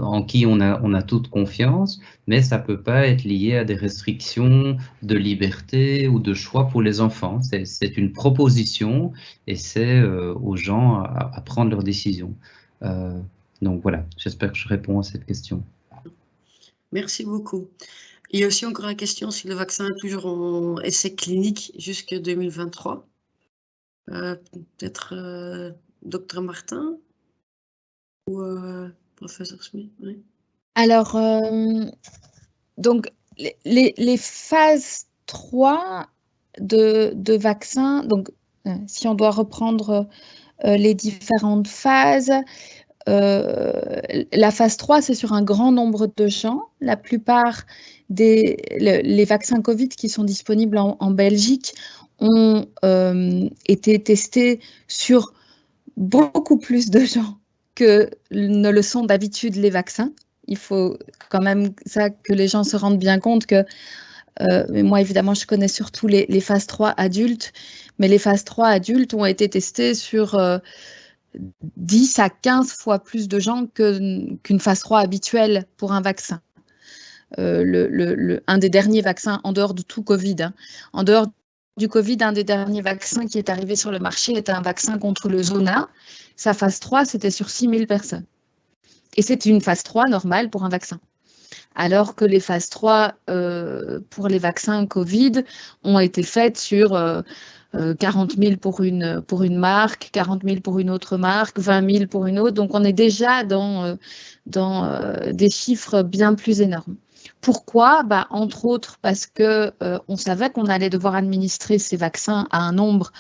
en qui on a toute confiance, mais ça ne peut pas être lié à des restrictions de liberté ou de choix pour les enfants. C'est une proposition et c'est aux gens à prendre leurs décisions. Donc voilà, j'espère que je réponds à cette question. Merci beaucoup. Il y a aussi encore la question si le vaccin est toujours en essai clinique jusqu'en 2023. Peut-être Dr Martin ou Professeur Smith. Oui. Alors, donc, les phases 3 de vaccins, donc si on doit reprendre les différentes phases, la phase 3, c'est sur un grand nombre de gens. La plupart les vaccins Covid qui sont disponibles en Belgique ont été testés sur beaucoup plus de gens que ne le sont d'habitude les vaccins. Il faut quand même ça que les gens se rendent bien compte que mais moi, évidemment, je connais surtout les phases 3 adultes, mais les phases 3 adultes ont été testées sur 10 à 15 fois plus de gens qu'une phase 3 habituelle pour un vaccin. Un des derniers vaccins, en dehors de tout Covid, hein, en dehors du Covid, un des derniers vaccins qui est arrivé sur le marché est un vaccin contre le zona. Sa phase 3, c'était sur 6000 personnes. Et c'est une phase 3 normale pour un vaccin. Alors que les phases 3 pour les vaccins Covid ont été faites sur 40 000 pour une marque, 40 000 pour une autre marque, 20 000 pour une autre. Donc, on est déjà dans des chiffres bien plus énormes. Pourquoi? Entre autres parce que on savait qu'on allait devoir administrer ces vaccins à un nombre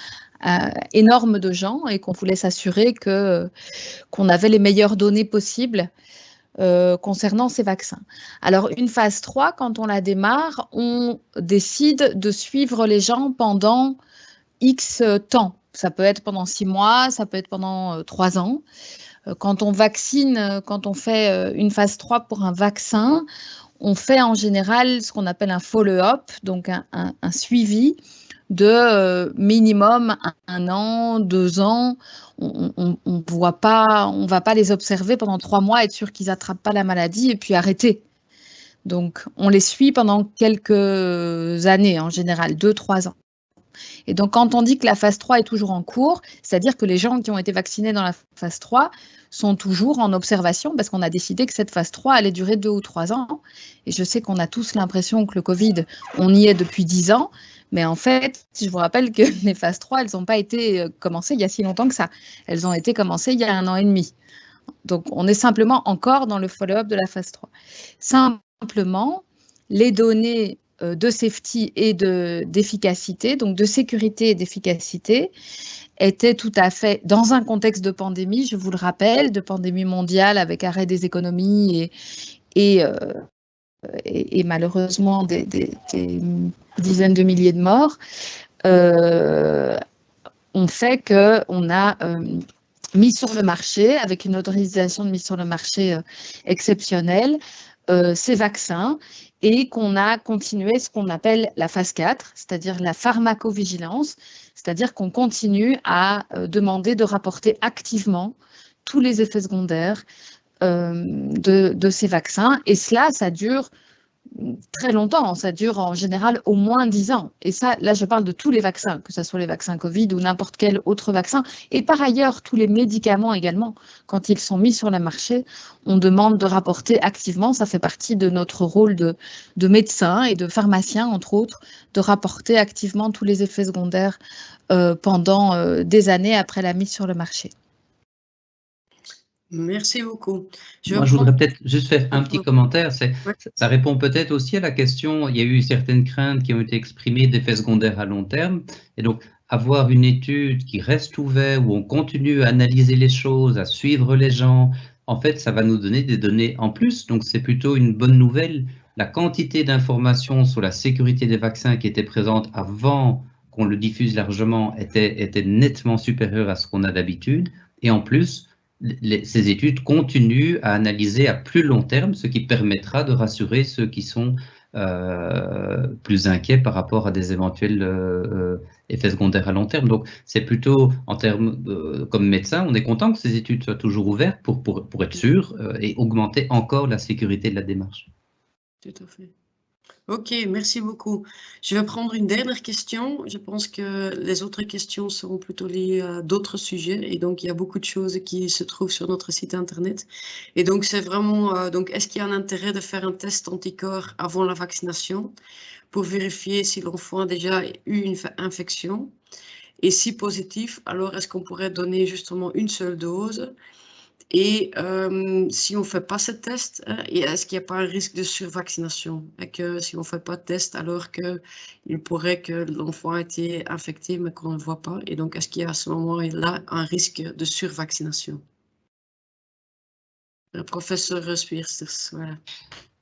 énorme de gens et qu'on voulait s'assurer qu'on avait les meilleures données possibles concernant ces vaccins. Alors, une phase 3, quand on la démarre, on décide de suivre les gens pendant X temps. Ça peut être pendant 6 mois, ça peut être pendant 3 ans. Quand on vaccine, quand on fait une phase 3 pour un vaccin, on fait en général ce qu'on appelle un follow-up, donc un suivi de minimum 1 an, 2 ans. On ne va pas les observer pendant 3 mois, être sûr qu'ils n'attrapent pas la maladie et puis arrêter. Donc, on les suit pendant quelques années, en général, 2-3 ans. Et donc, quand on dit que la phase 3 est toujours en cours, c'est-à-dire que les gens qui ont été vaccinés dans la phase 3 sont toujours en observation parce qu'on a décidé que cette phase 3 allait durer 2 ou 3 ans. Et je sais qu'on a tous l'impression que le Covid, on y est depuis 10 ans. Mais en fait, je vous rappelle que les phases 3, elles n'ont pas été commencées il y a si longtemps que ça. Elles ont été commencées il y a 1 an et demi. Donc, on est simplement encore dans le follow-up de la phase 3. Simplement, les données de safety et d'efficacité, donc de sécurité et d'efficacité, étaient tout à fait dans un contexte de pandémie, je vous le rappelle, de pandémie mondiale avec arrêt des économies et malheureusement des dizaines de milliers de morts, on fait qu'on a mis sur le marché, avec une autorisation de mise sur le marché exceptionnelle, ces vaccins et qu'on a continué ce qu'on appelle la phase 4, c'est-à-dire la pharmacovigilance, c'est-à-dire qu'on continue à demander de rapporter activement tous les effets secondaires de ces vaccins. Et cela, ça dure très longtemps, ça dure en général au moins 10 ans. Et ça, là, je parle de tous les vaccins, que ce soit les vaccins Covid ou n'importe quel autre vaccin. Et par ailleurs, tous les médicaments également, quand ils sont mis sur le marché, on demande de rapporter activement, ça fait partie de notre rôle de médecin et de pharmacien, entre autres, de rapporter activement tous les effets secondaires pendant des années après la mise sur le marché. Merci beaucoup. Je voudrais peut-être juste faire un petit commentaire. Ça répond peut-être aussi à la question, il y a eu certaines craintes qui ont été exprimées d'effets secondaires à long terme. Et donc, avoir une étude qui reste ouverte, où on continue à analyser les choses, à suivre les gens, en fait, ça va nous donner des données en plus. Donc, c'est plutôt une bonne nouvelle. La quantité d'informations sur la sécurité des vaccins qui étaient présentes avant qu'on le diffuse largement était nettement supérieure à ce qu'on a d'habitude. Et en plus, ces études continuent à analyser à plus long terme, ce qui permettra de rassurer ceux qui sont plus inquiets par rapport à des éventuels effets secondaires à long terme. Donc, c'est plutôt, en termes comme médecin, on est content que ces études soient toujours ouvertes pour être sûr et augmenter encore la sécurité de la démarche. Tout à fait. Ok, merci beaucoup. Je vais prendre une dernière question. Je pense que les autres questions seront plutôt liées à d'autres sujets. Et donc, il y a beaucoup de choses qui se trouvent sur notre site internet. Et donc, c'est vraiment, donc, est-ce qu'il y a un intérêt de faire un test anticorps avant la vaccination pour vérifier si l'enfant a déjà eu une infection? Et si positif, alors est-ce qu'on pourrait donner justement une seule dose? Et si on ne fait pas ce test, est-ce qu'il n'y a pas un risque de survaccination? Et que si on ne fait pas de test, alors qu'il pourrait que l'enfant ait été infecté, mais qu'on ne le voit pas. Et donc, est-ce qu'il y a à ce moment-là un risque de survaccination? Le professeur Spears, voilà.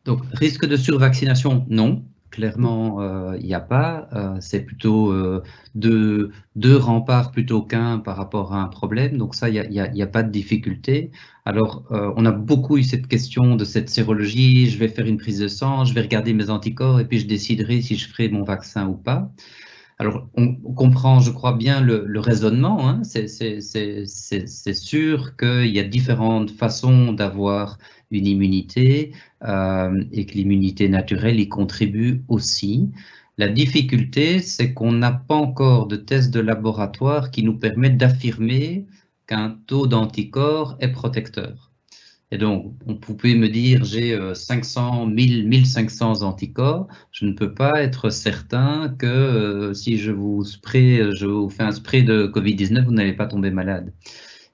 Donc, risque de survaccination, non. Clairement, il n'y a pas. C'est plutôt deux remparts plutôt qu'un par rapport à un problème. Donc ça, il n'y a pas de difficulté. Alors, on a beaucoup eu cette question de cette sérologie. Je vais faire une prise de sang, je vais regarder mes anticorps et puis je déciderai si je ferai mon vaccin ou pas. Alors, on comprend, je crois bien, le raisonnement. Hein. C'est sûr qu'il y a différentes façons d'avoir une immunité et que l'immunité naturelle y contribue aussi. La difficulté, c'est qu'on n'a pas encore de tests de laboratoire qui nous permettent d'affirmer qu'un taux d'anticorps est protecteur. Et donc, vous pouvez me dire, j'ai 500, 1000, 1500 anticorps. Je ne peux pas être certain que si je vous fais un spray de Covid-19, vous n'allez pas tomber malade.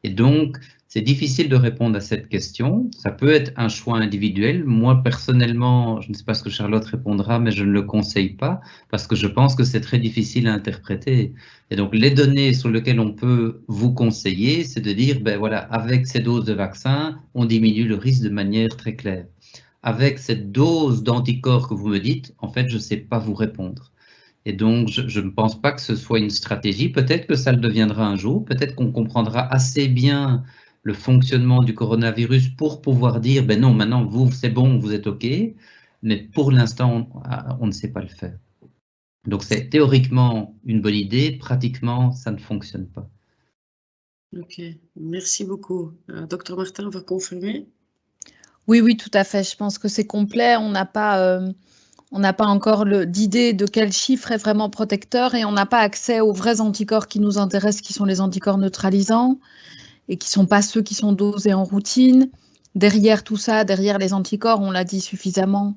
Et donc, c'est difficile de répondre à cette question. Ça peut être un choix individuel. Moi, personnellement, je ne sais pas ce que Charlotte répondra, mais je ne le conseille pas parce que je pense que c'est très difficile à interpréter. Et donc, les données sur lesquelles on peut vous conseiller, c'est de dire, ben voilà, avec ces doses de vaccin, on diminue le risque de manière très claire. Avec cette dose d'anticorps que vous me dites, en fait, je ne sais pas vous répondre. Et donc, je ne pense pas que ce soit une stratégie. Peut-être que ça le deviendra un jour. Peut-être qu'on comprendra assez bien le fonctionnement du coronavirus pour pouvoir dire, ben non, maintenant, vous, c'est bon, vous êtes OK. Mais pour l'instant, on ne sait pas le faire. Donc, c'est théoriquement une bonne idée. Pratiquement, ça ne fonctionne pas. Ok, merci beaucoup. Docteur Martin va confirmer? Oui, oui, tout à fait. Je pense que c'est complet. On n'a pas encore d'idée de quel chiffre est vraiment protecteur et on n'a pas accès aux vrais anticorps qui nous intéressent, qui sont les anticorps neutralisants et qui ne sont pas ceux qui sont dosés en routine. Derrière tout ça, derrière les anticorps, on l'a dit suffisamment,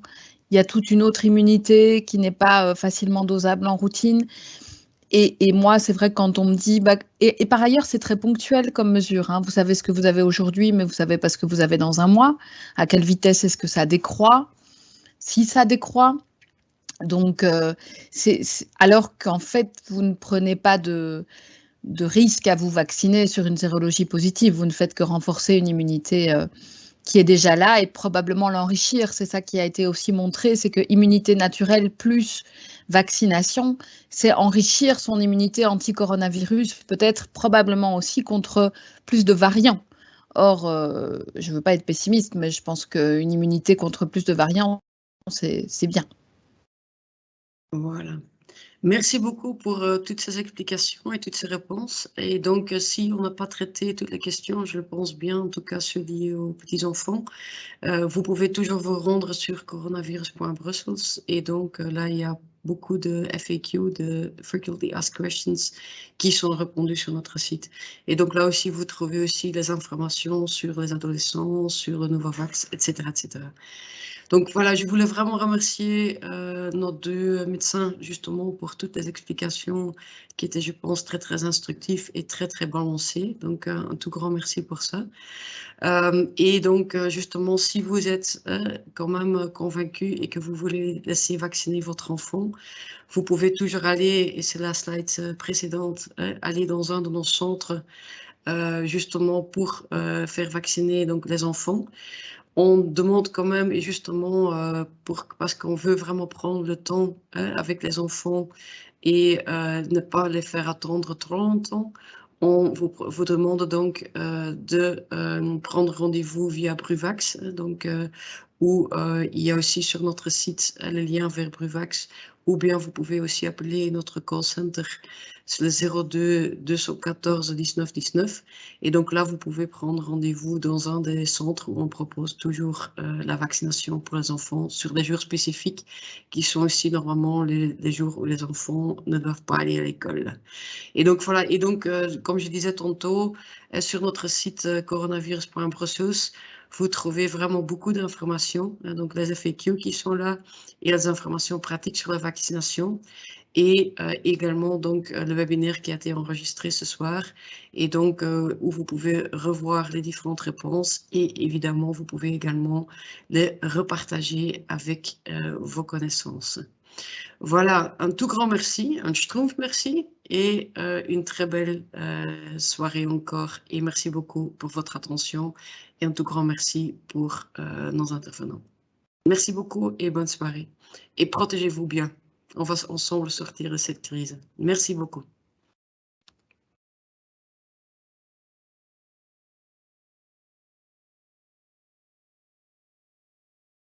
il y a toute une autre immunité qui n'est pas facilement dosable en routine. Et moi, c'est vrai que quand on me dit... et par ailleurs, c'est très ponctuel comme mesure. Hein. Vous savez ce que vous avez aujourd'hui, mais vous ne savez pas ce que vous avez dans un mois. À quelle vitesse est-ce que ça décroît? Si ça décroît. Donc, alors qu'en fait, vous ne prenez pas de risque à vous vacciner sur une sérologie positive. Vous ne faites que renforcer une immunité qui est déjà là et probablement l'enrichir. C'est ça qui a été aussi montré, c'est que immunité naturelle plus vaccination, c'est enrichir son immunité anti-coronavirus, peut-être probablement aussi contre plus de variants. Or, je ne veux pas être pessimiste, mais je pense qu'une immunité contre plus de variants, c'est bien. Voilà. Merci beaucoup pour toutes ces explications et toutes ces réponses. Et donc, si on n'a pas traité toutes les questions, je pense bien, en tout cas ceux liés aux petits-enfants, vous pouvez toujours vous rendre sur coronavirus.brussels. Et donc, là, il y a beaucoup de FAQ, de Frequently Asked Questions, qui sont répondus sur notre site. Et donc, là aussi, vous trouvez aussi les informations sur les adolescents, sur le Novavax, etc., etc. Donc voilà, je voulais vraiment remercier nos deux médecins justement pour toutes les explications qui étaient, je pense, très, très instructives et très, très balancées. Donc un tout grand merci pour ça. Et donc justement, si vous êtes quand même convaincu et que vous voulez laisser vacciner votre enfant, vous pouvez toujours aller, et c'est la slide précédente, aller dans un de nos centres justement pour faire vacciner donc, les enfants. On demande quand même, et justement, parce qu'on veut vraiment prendre le temps avec les enfants et ne pas les faire attendre trop longtemps, on vous demande donc de prendre rendez-vous via Bruvax, donc, où il y a aussi sur notre site le lien vers Bruvax, ou bien vous pouvez aussi appeler notre call center, c'est le 02 214 19 19. Et donc là, vous pouvez prendre rendez-vous dans un des centres où on propose toujours la vaccination pour les enfants sur des jours spécifiques qui sont aussi normalement les jours où les enfants ne doivent pas aller à l'école. Et donc voilà, et donc comme je disais tantôt, sur notre site coronavirus.brussels, vous trouvez vraiment beaucoup d'informations, donc les FAQ qui sont là et les informations pratiques sur la vaccination. Et également donc le webinaire qui a été enregistré ce soir et donc où vous pouvez revoir les différentes réponses et évidemment vous pouvez également les repartager avec vos connaissances. Voilà, un tout grand merci, un schtroumpf merci et une très belle soirée encore et merci beaucoup pour votre attention et un tout grand merci pour nos intervenants. Merci beaucoup et bonne soirée et protégez-vous bien. On va ensemble sortir de cette crise. Merci beaucoup.